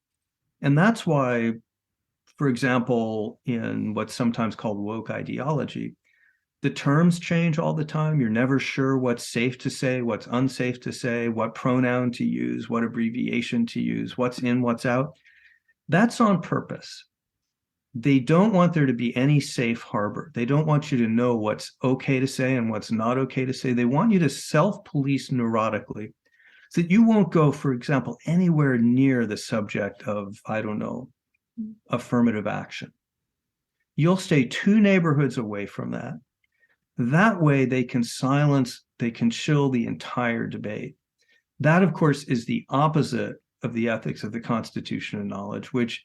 Speaker 2: And that's why, for example, in what's sometimes called woke ideology, the terms change all the time. You're never sure what's safe to say, what's unsafe to say, what pronoun to use, what abbreviation to use, what's in, what's out. That's on purpose. They don't want there to be any safe harbor. They don't want you to know what's okay to say and what's not okay to say. They want you to self-police neurotically so that you won't go, for example, anywhere near the subject of, I don't know, affirmative action. You'll stay 2 neighborhoods away from that. That way they can chill the entire debate. That, of course, is the opposite of the ethics of the Constitution of Knowledge, which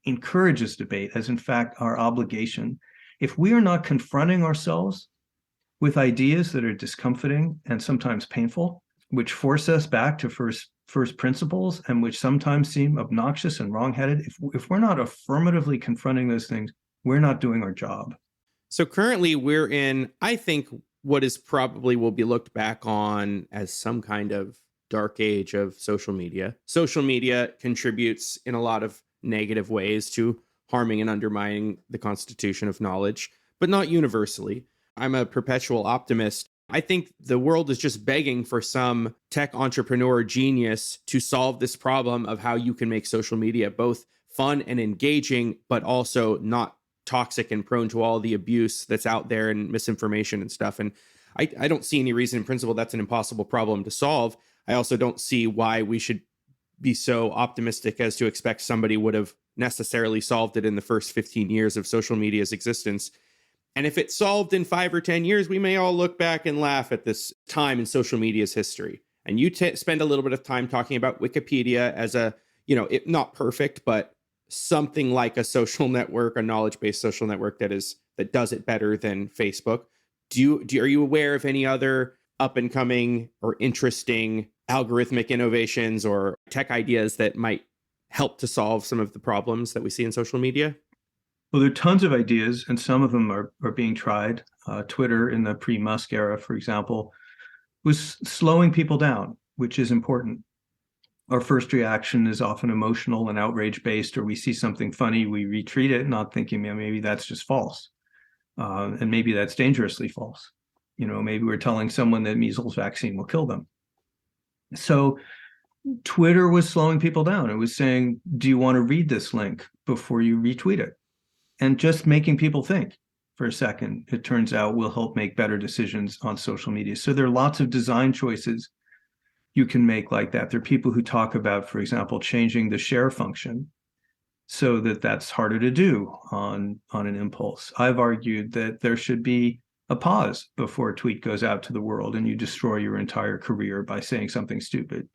Speaker 2: encourages debate as, in fact, our obligation. If we are not confronting ourselves with ideas that are discomforting and sometimes painful, which force us back to first principles and which sometimes seem obnoxious and wrongheaded, if we're not affirmatively confronting those things, we're not doing our job.
Speaker 1: So currently we're in, I think, what is probably will be looked back on as some kind of dark age of social media. Social media contributes in a lot of negative ways to harming and undermining the Constitution of Knowledge, but not universally. I'm a perpetual optimist. I think the world is just begging for some tech entrepreneur genius to solve this problem of how you can make social media both fun and engaging, but also not toxic and prone to all the abuse that's out there and misinformation and stuff. And I don't see any reason in principle that's an impossible problem to solve. I also don't see why we should be so optimistic as to expect somebody would have necessarily solved it in the first 15 years of social media's existence. And if it's solved in 5 or 10 years, we may all look back and laugh at this time in social media's history. And you spend a little bit of time talking about Wikipedia as a, not perfect, but something like a social network, a knowledge-based social network that does it better than Facebook. Are you aware of any other up and coming or interesting algorithmic innovations or tech ideas that might help to solve some of the problems that we see in social media?
Speaker 2: Well, there are tons of ideas, and some of them are being tried. Twitter in the pre-Musk era, for example, was slowing people down, which is important. Our first reaction is often emotional and outrage-based, or we see something funny, we retweet it, not thinking, maybe that's just false. And maybe that's dangerously false. Maybe we're telling someone that measles vaccine will kill them. So Twitter was slowing people down. It was saying, do you want to read this link before you retweet it? And just making people think for a second, it turns out, will help make better decisions on social media. So there are lots of design choices you can make like that. There are people who talk about, for example, changing the share function so that that's harder to do on an impulse. I've argued that there should be a pause before a tweet goes out to the world and you destroy your entire career by saying something stupid.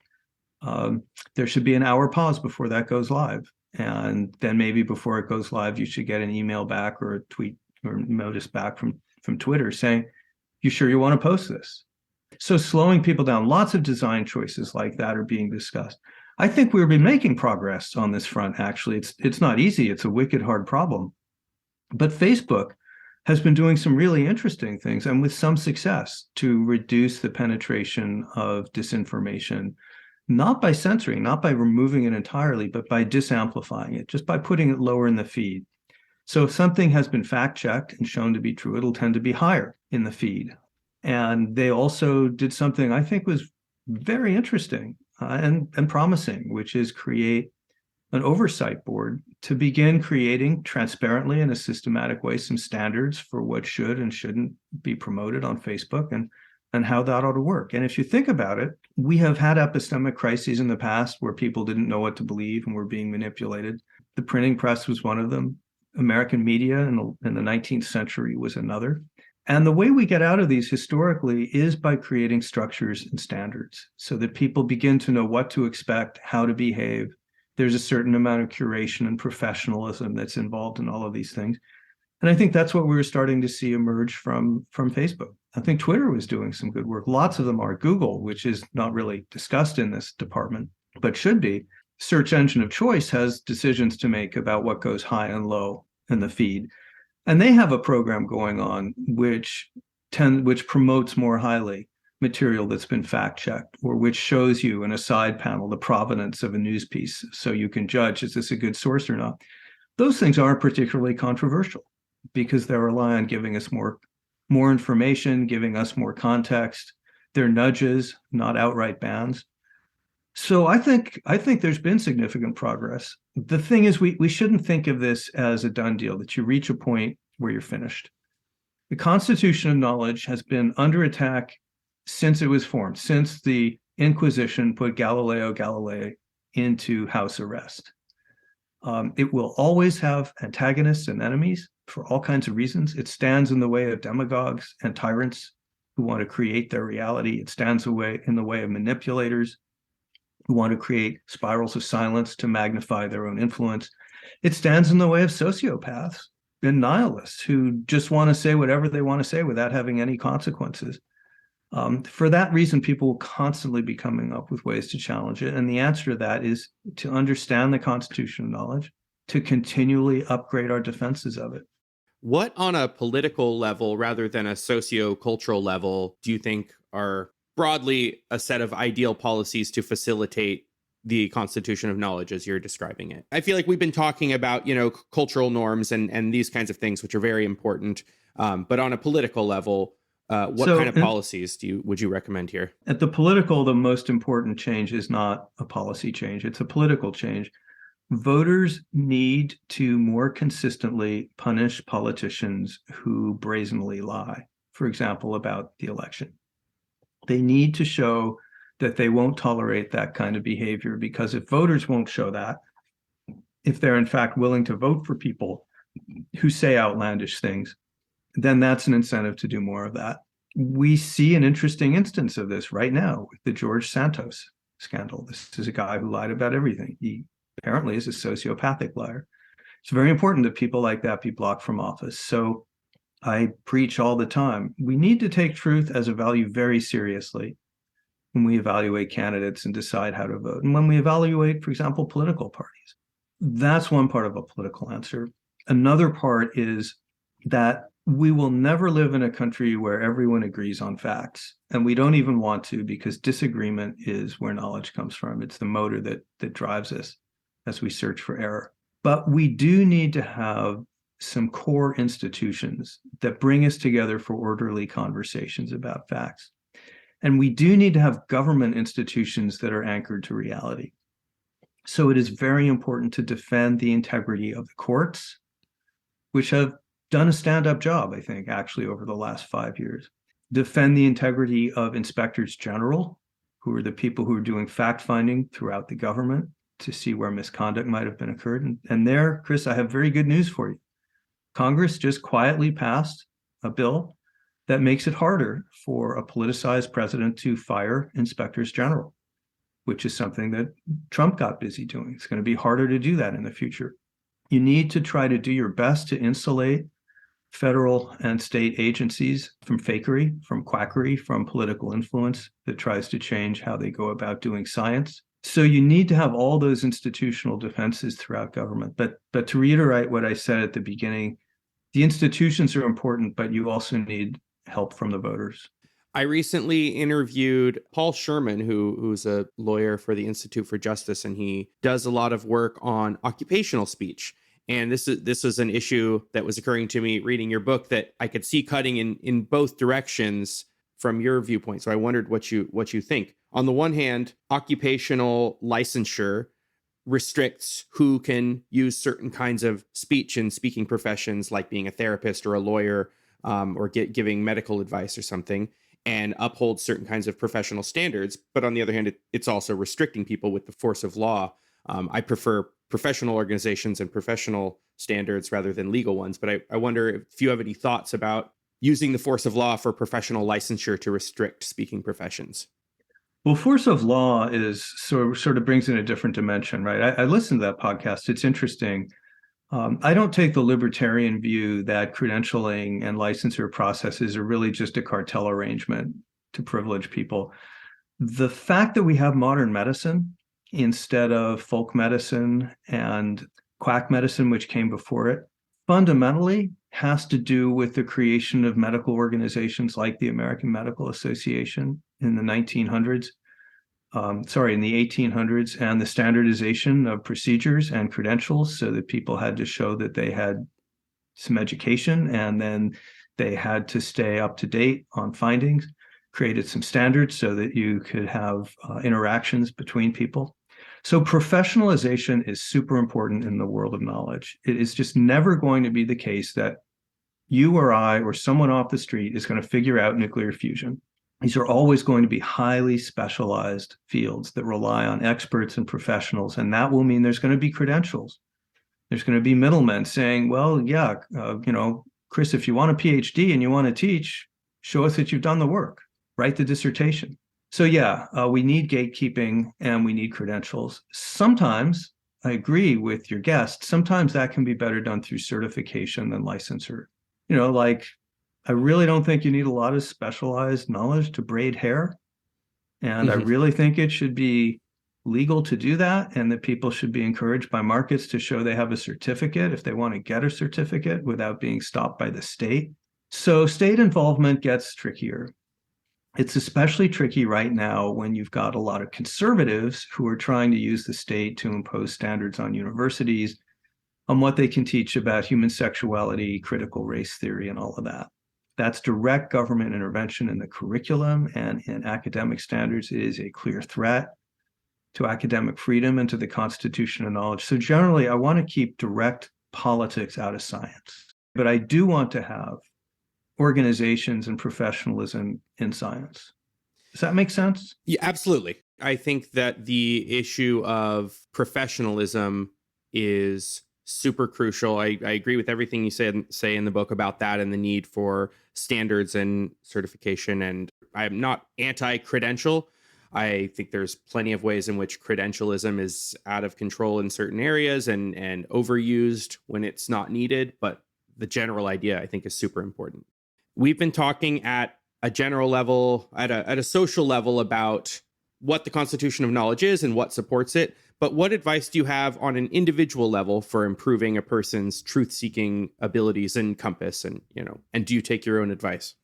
Speaker 2: There should be an hour pause before that goes live. And then maybe before it goes live, you should get an email back or a tweet or notice back from Twitter saying, you sure you want to post this? So slowing people down, lots of design choices like that are being discussed. I think we've been making progress on this front, actually. It's not easy. It's a wicked hard problem. But Facebook has been doing some really interesting things, and with some success, to reduce the penetration of disinformation, not by censoring, not by removing it entirely, but by disamplifying it, just by putting it lower in the feed. So if something has been fact-checked and shown to be true, it'll tend to be higher in the feed. And they also did something I think was very interesting and promising, which is create an oversight board to begin creating transparently in a systematic way some standards for what should and shouldn't be promoted on Facebook and how that ought to work. And if you think about it, we have had epistemic crises in the past where people didn't know what to believe and were being manipulated. The printing press was one of them. American media in the 19th century was another. And the way we get out of these historically is by creating structures and standards so that people begin to know what to expect, how to behave. There's a certain amount of curation and professionalism that's involved in all of these things. And I think that's what we were starting to see emerge from Facebook. I think Twitter was doing some good work. Lots of them are. Google, which is not really discussed in this department, but should be. Search engine of choice has decisions to make about what goes high and low in the feed. And they have a program going on which promotes more highly material that's been fact-checked, or which shows you in a side panel the provenance of a news piece so you can judge, is this a good source or not? Those things aren't particularly controversial because they rely on giving us more information, giving us more context. They're nudges, not outright bans. So I think there's been significant progress. The thing is, we shouldn't think of this as a done deal, that you reach a point where you're finished. The Constitution of Knowledge has been under attack since it was formed, since the Inquisition put Galileo Galilei into house arrest. It will always have antagonists and enemies for all kinds of reasons. It stands in the way of demagogues and tyrants who want to create their reality. It stands in the way of manipulators who want to create spirals of silence to magnify their own influence. It stands in the way of sociopaths and nihilists who just want to say whatever they want to say without having any consequences. For that reason, people will constantly be coming up with ways to challenge it. And the answer to that is to understand the Constitution of Knowledge, to continually upgrade our defenses of it.
Speaker 1: What on a political level rather than a socio-cultural level do you think are broadly a set of ideal policies to facilitate the Constitution of Knowledge as you're describing it? I feel like we've been talking about, cultural norms and these kinds of things, which are very important. But on a political level, what kind of policies would you recommend here?
Speaker 2: At the political, the most important change is not a policy change. It's a political change. Voters need to more consistently punish politicians who brazenly lie, for example, about the election. They need to show that they won't tolerate that kind of behavior, because if voters won't show that, if they're in fact willing to vote for people who say outlandish things, then that's an incentive to do more of that. We see an interesting instance of this right now with the George Santos scandal. This is a guy who lied about everything. He apparently is a sociopathic liar. It's very important that people like that be blocked from office. So I preach all the time, we need to take truth as a value very seriously when we evaluate candidates and decide how to vote. And when we evaluate, for example, political parties. That's one part of a political answer. Another part is that we will never live in a country where everyone agrees on facts. And we don't even want to, because disagreement is where knowledge comes from. It's the motor that drives us as we search for error. But we do need to have some core institutions that bring us together for orderly conversations about facts. And we do need to have government institutions that are anchored to reality. So it is very important to defend the integrity of the courts, which have done a stand-up job, I think, actually, over the last 5 years. Defend the integrity of inspectors general, who are the people who are doing fact-finding throughout the government to see where misconduct might have been occurred. And there, Chris, I have very good news for you. Congress just quietly passed a bill that makes it harder for a politicized president to fire inspectors general, which is something that Trump got busy doing. It's going to be harder to do that in the future. You need to try to do your best to insulate federal and state agencies from fakery, from quackery, from political influence that tries to change how they go about doing science. So you need to have all those institutional defenses throughout government. But to reiterate what I said at the beginning, the institutions are important, but you also need help from the voters.
Speaker 1: I recently interviewed Paul Sherman, who's a lawyer for the Institute for Justice, and he does a lot of work on occupational speech. And this is an issue that was occurring to me reading your book that I could see cutting in both directions from your viewpoint. So I wondered what you think. On the one hand, occupational licensure restricts who can use certain kinds of speech in speaking professions, like being a therapist or a lawyer, or giving medical advice or something, and upholds certain kinds of professional standards. But on the other hand, it's also restricting people with the force of law. I prefer professional organizations and professional standards rather than legal ones. But I wonder if you have any thoughts about using the force of law for professional licensure to restrict speaking professions.
Speaker 2: Well, force of law is sort of brings in a different dimension, right? I listened to that podcast. It's interesting. I don't take the libertarian view that credentialing and licensure processes are really just a cartel arrangement to privilege people. The fact that we have modern medicine instead of folk medicine and quack medicine, which came before it, fundamentally has to do with the creation of medical organizations like the American Medical Association in the 1800s, and the standardization of procedures and credentials so that people had to show that they had some education, and then they had to stay up to date on findings, created some standards so that you could have interactions between people. So professionalization is super important in the world of knowledge. It is just never going to be the case that you or I or someone off the street is going to figure out nuclear fusion. These are always going to be highly specialized fields that rely on experts and professionals, and that will mean there's going to be credentials. There's going to be middlemen saying, well, yeah, Chris, if you want a PhD and you want to teach, show us that you've done the work, write the dissertation. So yeah, we need gatekeeping and we need credentials. Sometimes, I agree with your guest, sometimes that can be better done through certification than licensure. Like, I really don't think you need a lot of specialized knowledge to braid hair. And I really think it should be legal to do that, and that people should be encouraged by markets to show they have a certificate if they want to get a certificate without being stopped by the state. So state involvement gets trickier. It's especially tricky right now when you've got a lot of conservatives who are trying to use the state to impose standards on universities on what they can teach about human sexuality, critical race theory, and all of that. That's direct government intervention in the curriculum and in academic standards. It is a clear threat to academic freedom and to the constitution of knowledge. So generally, I want to keep direct politics out of science, but I do want to have organizations and professionalism in science. Does that make sense?
Speaker 1: Yeah, absolutely. I think that the issue of professionalism is super crucial. I agree with everything you say in the book about that and the need for standards and certification. And I'm not anti-credential. I think there's plenty of ways in which credentialism is out of control in certain areas and overused when it's not needed. But the general idea, I think, is super important. We've been talking at a general level, at a social level, about what the Constitution of Knowledge is and what supports it. But what advice do you have on an individual level for improving a person's truth-seeking abilities and compass? And do you take your own advice?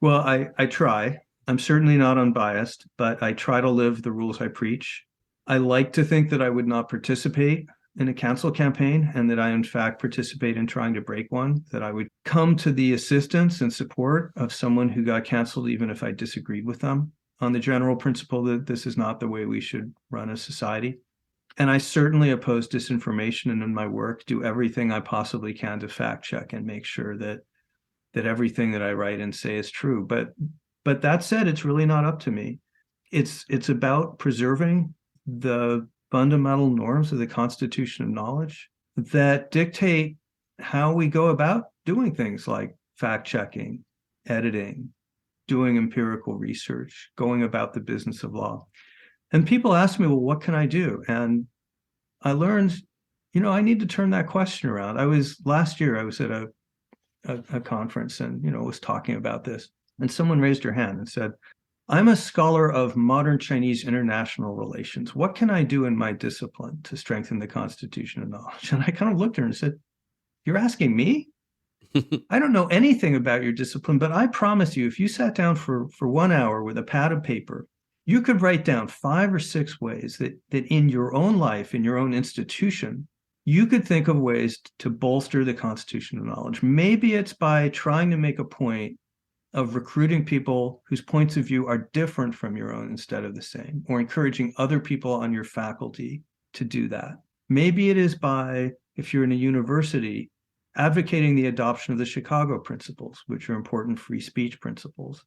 Speaker 2: Well, I try. I'm certainly not unbiased, but I try to live the rules I preach. I like to think that I would not participate in a cancel campaign, and that I, in fact, participate in trying to break one, that I would come to the assistance and support of someone who got canceled, even if I disagreed with them, on the general principle that this is not the way we should run a society. And I certainly oppose disinformation, and in my work, do everything I possibly can to fact check and make sure that everything that I write and say is true. But that said, it's really not up to me. It's about preserving the fundamental norms of the Constitution of Knowledge that dictate how we go about doing things like fact checking, editing, doing empirical research, going about the business of law. And people ask me, well, what can I do? And I learned, I need to turn that question around. Last year, I was at a conference and, was talking about this. And someone raised her hand and said, I'm a scholar of modern Chinese international relations. What can I do in my discipline to strengthen the Constitution of Knowledge? And I kind of looked at her and said, you're asking me? I don't know anything about your discipline, but I promise you, if you sat down for 1 hour with a pad of paper, you could write down 5 or 6 ways that in your own life, in your own institution, you could think of ways to bolster the Constitution of Knowledge. Maybe it's by trying to make a point of recruiting people whose points of view are different from your own instead of the same, or encouraging other people on your faculty to do that. Maybe it is by, if you're in a university, advocating the adoption of the Chicago principles, which are important free speech principles.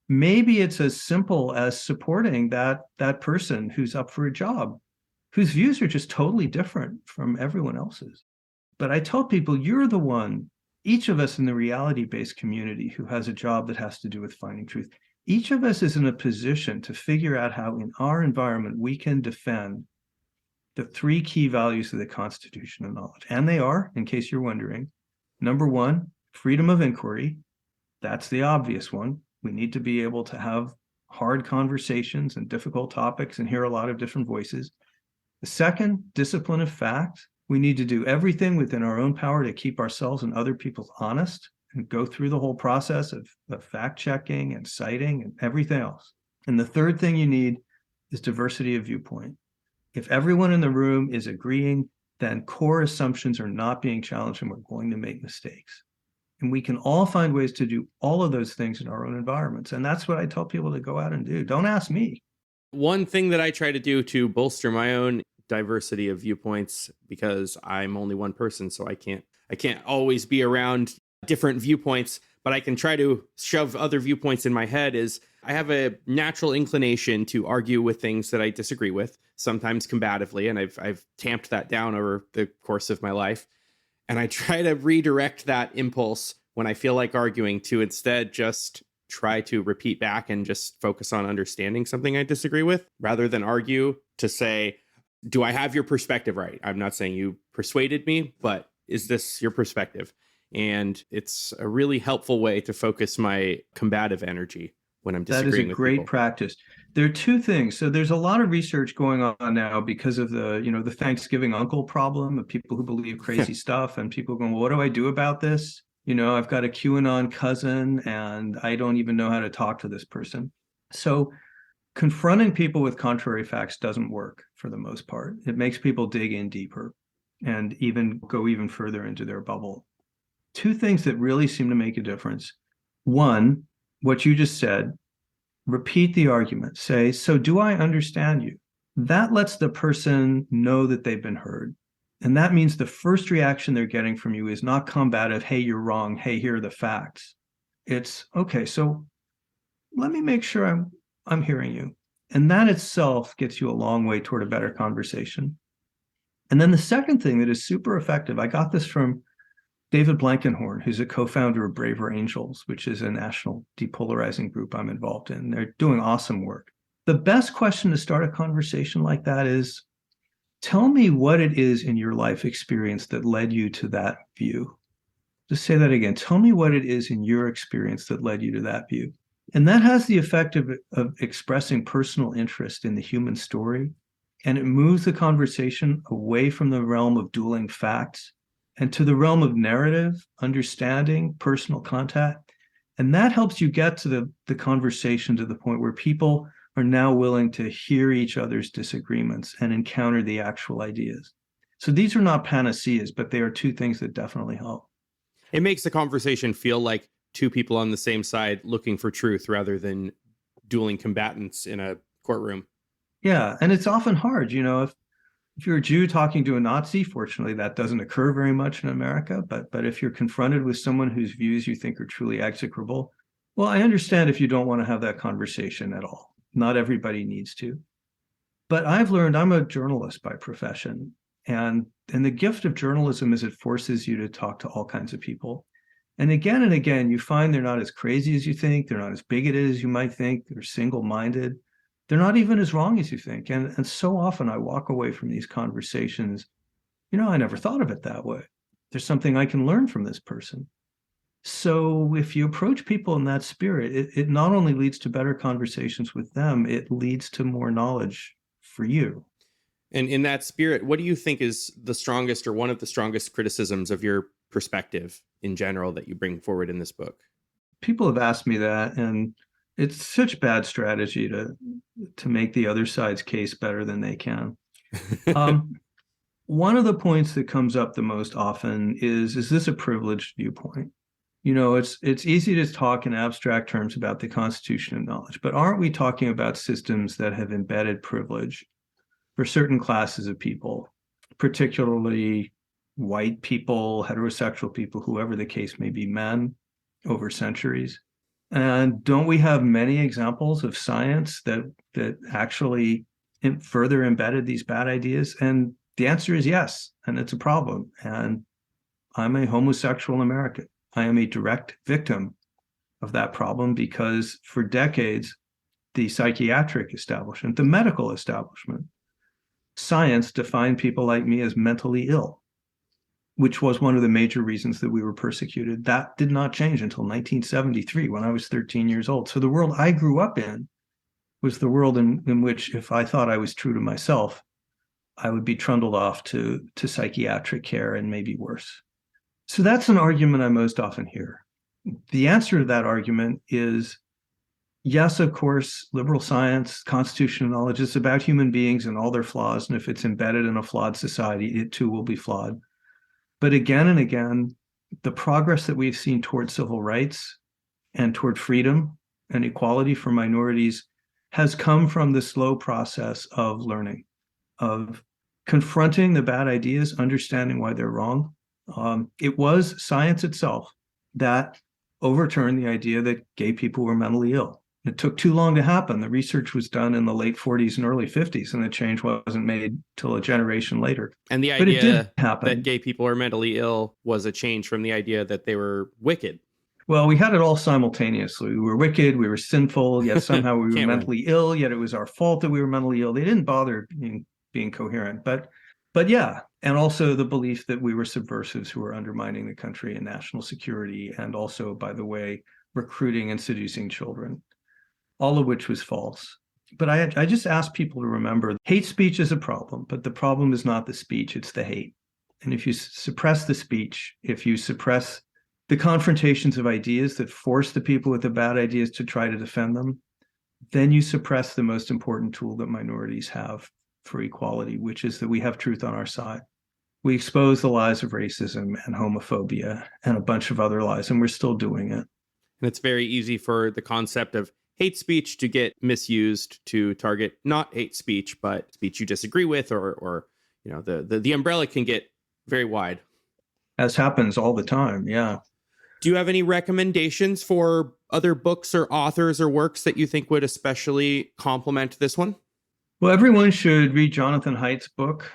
Speaker 2: Maybe it's as simple as supporting that person who's up for a job, whose views are just totally different from everyone else's. But I tell people, you're the one, each of us in the reality-based community who has a job that has to do with finding truth, each of us is in a position to figure out how in our environment we can defend the three key values of the Constitution of Knowledge. And they are, in case you're wondering, number one, freedom of inquiry. That's the obvious one. We need to be able to have hard conversations and difficult topics and hear a lot of different voices. The second, discipline of fact. We need to do everything within our own power to keep ourselves and other people honest and go through the whole process of fact checking and citing and everything else. And the third thing you need is diversity of viewpoint. If everyone in the room is agreeing, then core assumptions are not being challenged and we're going to make mistakes. And we can all find ways to do all of those things in our own environments. And that's what I tell people to go out and do. Don't ask me.
Speaker 1: One thing that I try to do to bolster my own diversity of viewpoints, because I'm only one person, so I can't always be around different viewpoints, but I can try to shove other viewpoints in my head, is I have a natural inclination to argue with things that I disagree with, sometimes combatively, and I've tamped that down over the course of my life. And I try to redirect that impulse when I feel like arguing to instead just try to repeat back and just focus on understanding something I disagree with rather than argue, to say, do I have your perspective right? I'm not saying you persuaded me, but is this your perspective? And it's a really helpful way to focus my combative energy when I'm disagreeing with people.
Speaker 2: That is a great practice. There are two things. So there's a lot of research going on now because of the Thanksgiving uncle problem of people who believe crazy stuff and people going, well, what do I do about this? I've got a QAnon cousin and I don't even know how to talk to this person. So confronting people with contrary facts doesn't work for the most part. It makes people dig in deeper and even go even further into their bubble. Two things that really seem to make a difference. One, what you just said, repeat the argument. Say, so do I understand you? That lets the person know that they've been heard. And that means the first reaction they're getting from you is not combative, hey, you're wrong, hey, here are the facts. It's, okay, so let me make sure I'm hearing you. And that itself gets you a long way toward a better conversation. And then the second thing that is super effective, I got this from David Blankenhorn, who's a co-founder of Braver Angels, which is a national depolarizing group I'm involved in. They're doing awesome work. The best question to start a conversation like that is, tell me what it is in your life experience that led you to that view. Just say that again. Tell me what it is in your experience that led you to that view. And that has the effect of expressing personal interest in the human story. And it moves the conversation away from the realm of dueling facts and to the realm of narrative, understanding, personal contact. And that helps you get to the conversation to the point where people are now willing to hear each other's disagreements and encounter the actual ideas. So these are not panaceas, but they are two things that definitely help.
Speaker 1: It makes the conversation feel like two people on the same side looking for truth rather than dueling combatants in a courtroom.
Speaker 2: Yeah, and it's often hard, if you're a Jew talking to a Nazi, fortunately, that doesn't occur very much in America. But if you're confronted with someone whose views you think are truly execrable, well, I understand if you don't want to have that conversation at all. Not everybody needs to. But I've learned, I'm a journalist by profession. And the gift of journalism is it forces you to talk to all kinds of people. And again, you find they're not as crazy as you think. They're not as bigoted as you might think. They're single-minded. They're not even as wrong as you think. And so often I walk away from these conversations, I never thought of it that way. There's something I can learn from this person. So if you approach people in that spirit, it not only leads to better conversations with them, it leads to more knowledge for you.
Speaker 1: And in that spirit, what do you think is the strongest or one of the strongest criticisms of your perspective in general that you bring forward in this book?
Speaker 2: People have asked me that, and it's such bad strategy to make the other side's case better than they can. One of the points that comes up the most often is this a privileged viewpoint? It's easy to talk in abstract terms about the Constitution of Knowledge, but aren't we talking about systems that have embedded privilege? for certain classes of people, particularly white people, heterosexual people, whoever the case may be, men, over centuries. And don't we have many examples of science that actually further embedded these bad ideas? And the answer is yes, and it's a problem. And I'm a homosexual American. I am a direct victim of that problem because for decades, the psychiatric establishment, the medical establishment, science defined people like me as mentally ill, which was one of the major reasons that we were persecuted. That did not change until 1973 when I was 13 years old. So the world I grew up in was the world in which if I thought I was true to myself, I would be trundled off to psychiatric care and maybe worse. So that's an argument I most often hear. The answer to that argument is, yes, of course, liberal science, constitutional knowledge is about human beings and all their flaws. And if it's embedded in a flawed society, it too will be flawed. But again and again, the progress that we've seen toward civil rights and toward freedom and equality for minorities has come from the slow process of learning, of confronting the bad ideas, understanding why they're wrong. It was science itself that overturned the idea that gay people were mentally ill. It took too long to happen. The research was done in the late 40s and early 50s, and the change wasn't made till a generation later.
Speaker 1: And the
Speaker 2: But it
Speaker 1: idea
Speaker 2: did happen.
Speaker 1: that gay people are mentally ill was a change from the idea that they were wicked.
Speaker 2: Well, we had it all simultaneously. We were wicked, we were sinful, yet somehow we were
Speaker 1: Can't
Speaker 2: mentally ill, yet it was our fault that we were mentally ill. They didn't bother being coherent. But yeah, and also the belief that we were subversives who were undermining the country and national security, and also, by the way, recruiting and seducing children, all of which was false. But I just ask people to remember, hate speech is a problem, but the problem is not the speech, it's the hate. And if you suppress the speech, if you suppress the confrontations of ideas that force the people with the bad ideas to try to defend them, then you suppress the most important tool that minorities have for equality, which is that we have truth on our side. We expose the lies of racism and homophobia and a bunch of other lies, and we're still doing it.
Speaker 1: And it's very easy for the concept of hate speech to get misused to target not hate speech, but speech you disagree with, or you know, the umbrella can get very wide.
Speaker 2: As happens all the time, yeah.
Speaker 1: Do you have any recommendations for other books or authors or works that you think would especially complement this one?
Speaker 2: Well, everyone should read Jonathan Haidt's book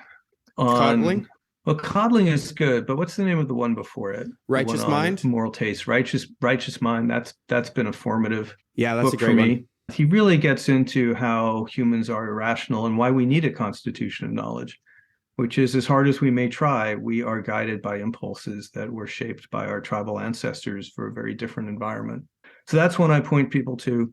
Speaker 2: on
Speaker 1: Coddling?
Speaker 2: Well, Coddling is good, but what's the name of the one before it?
Speaker 1: Righteous Mind?
Speaker 2: Moral Taste. Righteous Mind. That's been a formative
Speaker 1: Yeah, that's
Speaker 2: book
Speaker 1: a great
Speaker 2: for me.
Speaker 1: one.
Speaker 2: He really gets into how humans are irrational and why we need a constitution of knowledge, which is, as hard as we may try, we are guided by impulses that were shaped by our tribal ancestors for a very different environment. So that's one I point people to.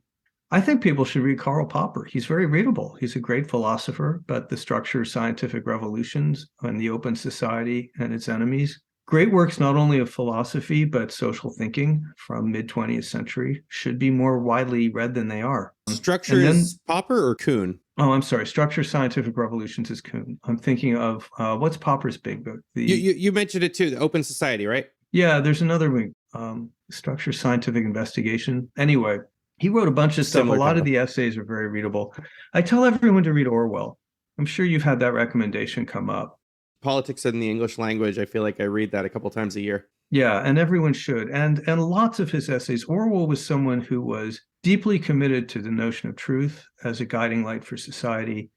Speaker 2: I think people should read Karl Popper. He's very readable. He's a great philosopher, but The Structure of Scientific Revolutions and the Open Society and Its Enemies. Great works not only of philosophy, but social thinking from mid-20th century should be more widely read than they are.
Speaker 1: Structure is Popper or Kuhn?
Speaker 2: Oh, I'm sorry. Structure of Scientific Revolutions is Kuhn. I'm thinking of, what's Popper's big book?
Speaker 1: You mentioned it too, the Open Society, right?
Speaker 2: Yeah, there's another one, Structure of Scientific Investigation. Anyway, he wrote a bunch of stuff.
Speaker 1: Similar
Speaker 2: A lot
Speaker 1: title.
Speaker 2: of the essays are very readable. I tell everyone to read Orwell. I'm sure you've had that recommendation come up.
Speaker 1: Politics in the English Language. I feel like I read that a couple times a year.
Speaker 2: Yeah, and everyone should. And lots of his essays. Orwell was someone who was deeply committed to the notion of truth as a guiding light for society,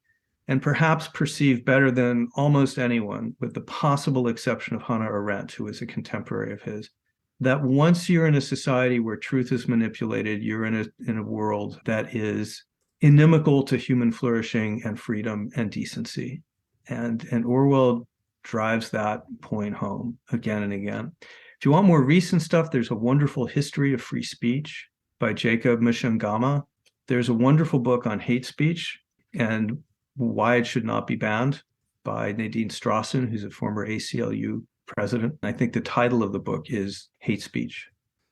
Speaker 2: and perhaps perceived better than almost anyone, with the possible exception of Hannah Arendt, who was a contemporary of his, that once you're in a society where truth is manipulated, you're in a world that is inimical to human flourishing and freedom and decency. And Orwell drives that point home again and again. If you want more recent stuff, there's a wonderful History of Free Speech by Jacob Mishangama. There's a wonderful book on hate speech and why it should not be banned by Nadine Strawson, who's a former ACLU president. I think the title of the book is Hate Speech.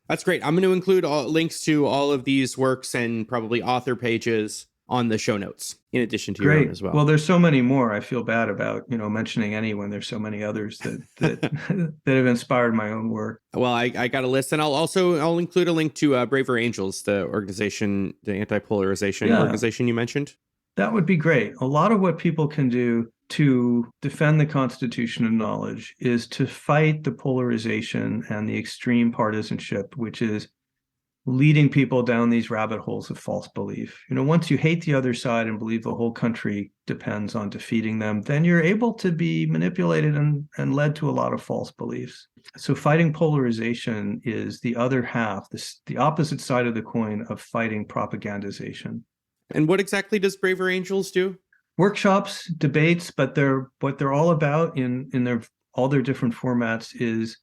Speaker 1: That's great. I'm going to include links to all of these works and probably author pages on the show notes, in addition to your own as well.
Speaker 2: Well, there's so many more. I feel bad about, mentioning any when there's so many others that that have inspired my own work.
Speaker 1: Well, I got a list, and I'll include a link to Braver Angels, the organization, the anti-polarization organization you mentioned.
Speaker 2: That would be great. A lot of what people can do to defend the constitution of knowledge is to fight the polarization and the extreme partisanship, which is leading people down these rabbit holes of false belief. Once you hate the other side and believe the whole country depends on defeating them, then you're able to be manipulated and led to a lot of false beliefs. So fighting polarization is the other half, the opposite side of the coin of fighting propagandization.
Speaker 1: And what exactly does Braver Angels do?
Speaker 2: Workshops, debates, but what they're all about in all their different formats is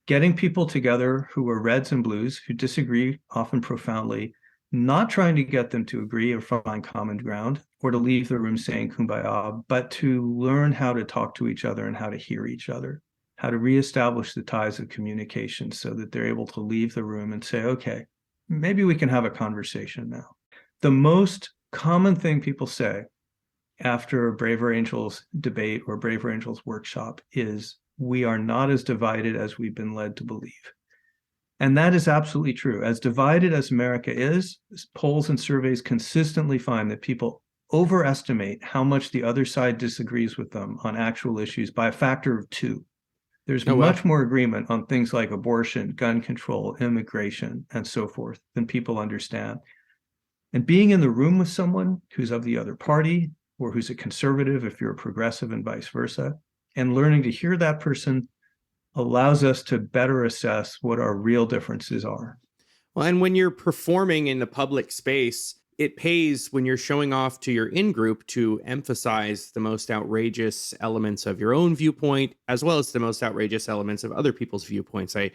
Speaker 2: getting people together who are reds and blues, who disagree often profoundly, not trying to get them to agree or find common ground or to leave the room saying kumbaya, but to learn how to talk to each other and how to hear each other, how to reestablish the ties of communication so that they're able to leave the room and say, okay, maybe we can have a conversation now. The most common thing people say after a Braver Angels debate or Braver Angels workshop is, we are not as divided as we've been led to believe. And that is absolutely true. As divided as America is, polls and surveys consistently find that people overestimate how much the other side disagrees with them on actual issues by a factor of 2. There's much more agreement on things like abortion, gun control, immigration, and so forth than people understand. And being in the room with someone who's of the other party, or who's a conservative if you're a progressive and vice versa, and learning to hear that person allows us to better assess what our real differences are.
Speaker 1: Well, and when you're performing in the public space, it pays when you're showing off to your in-group to emphasize the most outrageous elements of your own viewpoint, as well as the most outrageous elements of other people's viewpoints. I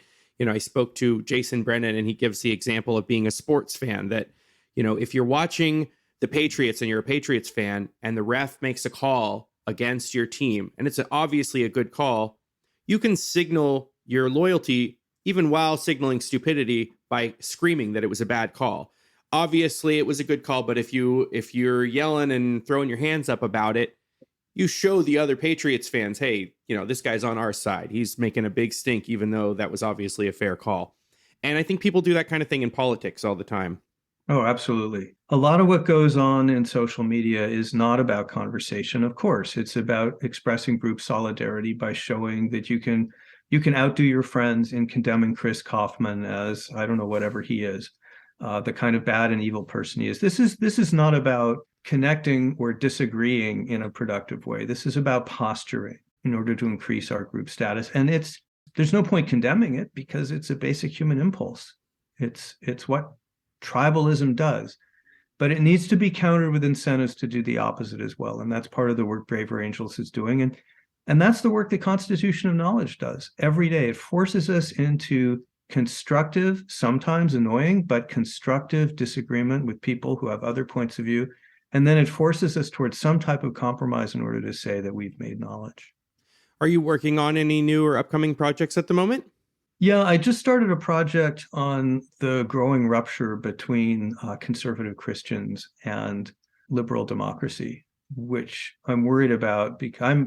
Speaker 1: spoke to Jason Brennan, and he gives the example of being a sports fan that, if you're watching the Patriots and you're a Patriots fan and the ref makes a call against your team, and it's obviously a good call, you can signal your loyalty even while signaling stupidity by screaming that it was a bad call. Obviously, it was a good call, but if you're yelling and throwing your hands up about it, you show the other Patriots fans, hey, this guy's on our side. He's making a big stink, even though that was obviously a fair call. And I think people do that kind of thing in politics all the time.
Speaker 2: Oh, absolutely. A lot of what goes on in social media is not about conversation. Of course, it's about expressing group solidarity by showing that you can outdo your friends in condemning Chris Kaufman as, I don't know, whatever he is, the kind of bad and evil person he is. This is not about connecting or disagreeing in a productive way. This is about posturing in order to increase our group status. And there's no point condemning it because it's a basic human impulse. It's what tribalism does, but it needs to be countered with incentives to do the opposite as well. And that's part of the work Braver Angels is doing. And that's the work the Constitution of Knowledge does every day. It forces us into constructive, sometimes annoying, but constructive disagreement with people who have other points of view. And then it forces us towards some type of compromise in order to say that we've made knowledge.
Speaker 1: Are you working on any new or upcoming projects at the moment?
Speaker 2: Yeah, I just started a project on the growing rupture between conservative Christians and liberal democracy, which I'm worried about because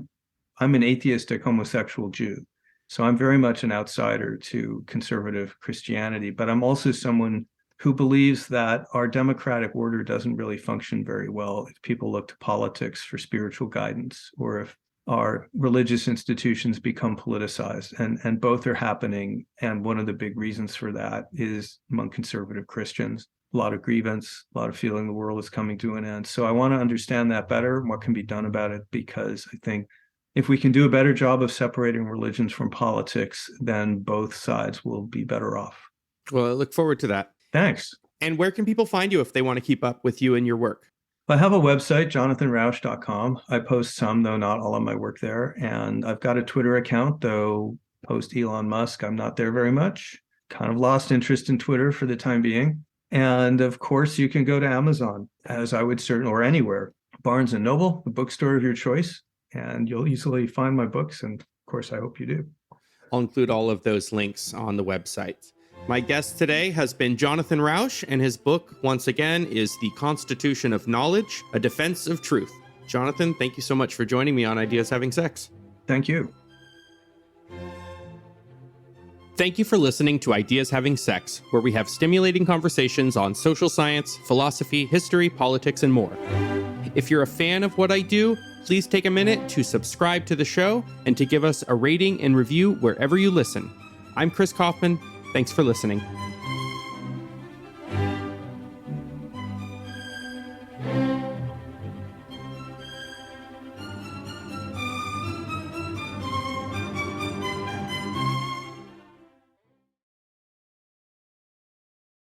Speaker 2: I'm an atheistic homosexual Jew. So I'm very much an outsider to conservative Christianity, but I'm also someone who believes that our democratic order doesn't really function very well if people look to politics for spiritual guidance, or if our religious institutions become politicized, and both are happening. And one of the big reasons for that is among conservative Christians, a lot of grievance, a lot of feeling the world is coming to an end. So I want to understand that better and what can be done about it, because I think if we can do a better job of separating religions from politics, then both sides will be better off.
Speaker 1: Well, I look forward to that.
Speaker 2: Thanks.
Speaker 1: And where can people find you if they want to keep up with you and your work?
Speaker 2: I have a website, jonathanrauch.com. I post some, though not all of my work there. And I've got a Twitter account, though post Elon Musk, I'm not there very much. Kind of lost interest in Twitter for the time being. And of course, you can go to Amazon, as I would or anywhere. Barnes & Noble, the bookstore of your choice, and you'll easily find my books. And of course, I hope you do.
Speaker 1: I'll include all of those links on the website. My guest today has been Jonathan Rauch, and his book, once again, is The Constitution of Knowledge, A Defense of Truth. Jonathan, thank you so much for joining me on Ideas Having Sex.
Speaker 2: Thank you.
Speaker 1: Thank you for listening to Ideas Having Sex, where we have stimulating conversations on social science, philosophy, history, politics, and more. If you're a fan of what I do, please take a minute to subscribe to the show and to give us a rating and review wherever you listen. I'm Chris Kaufman. Thanks for listening.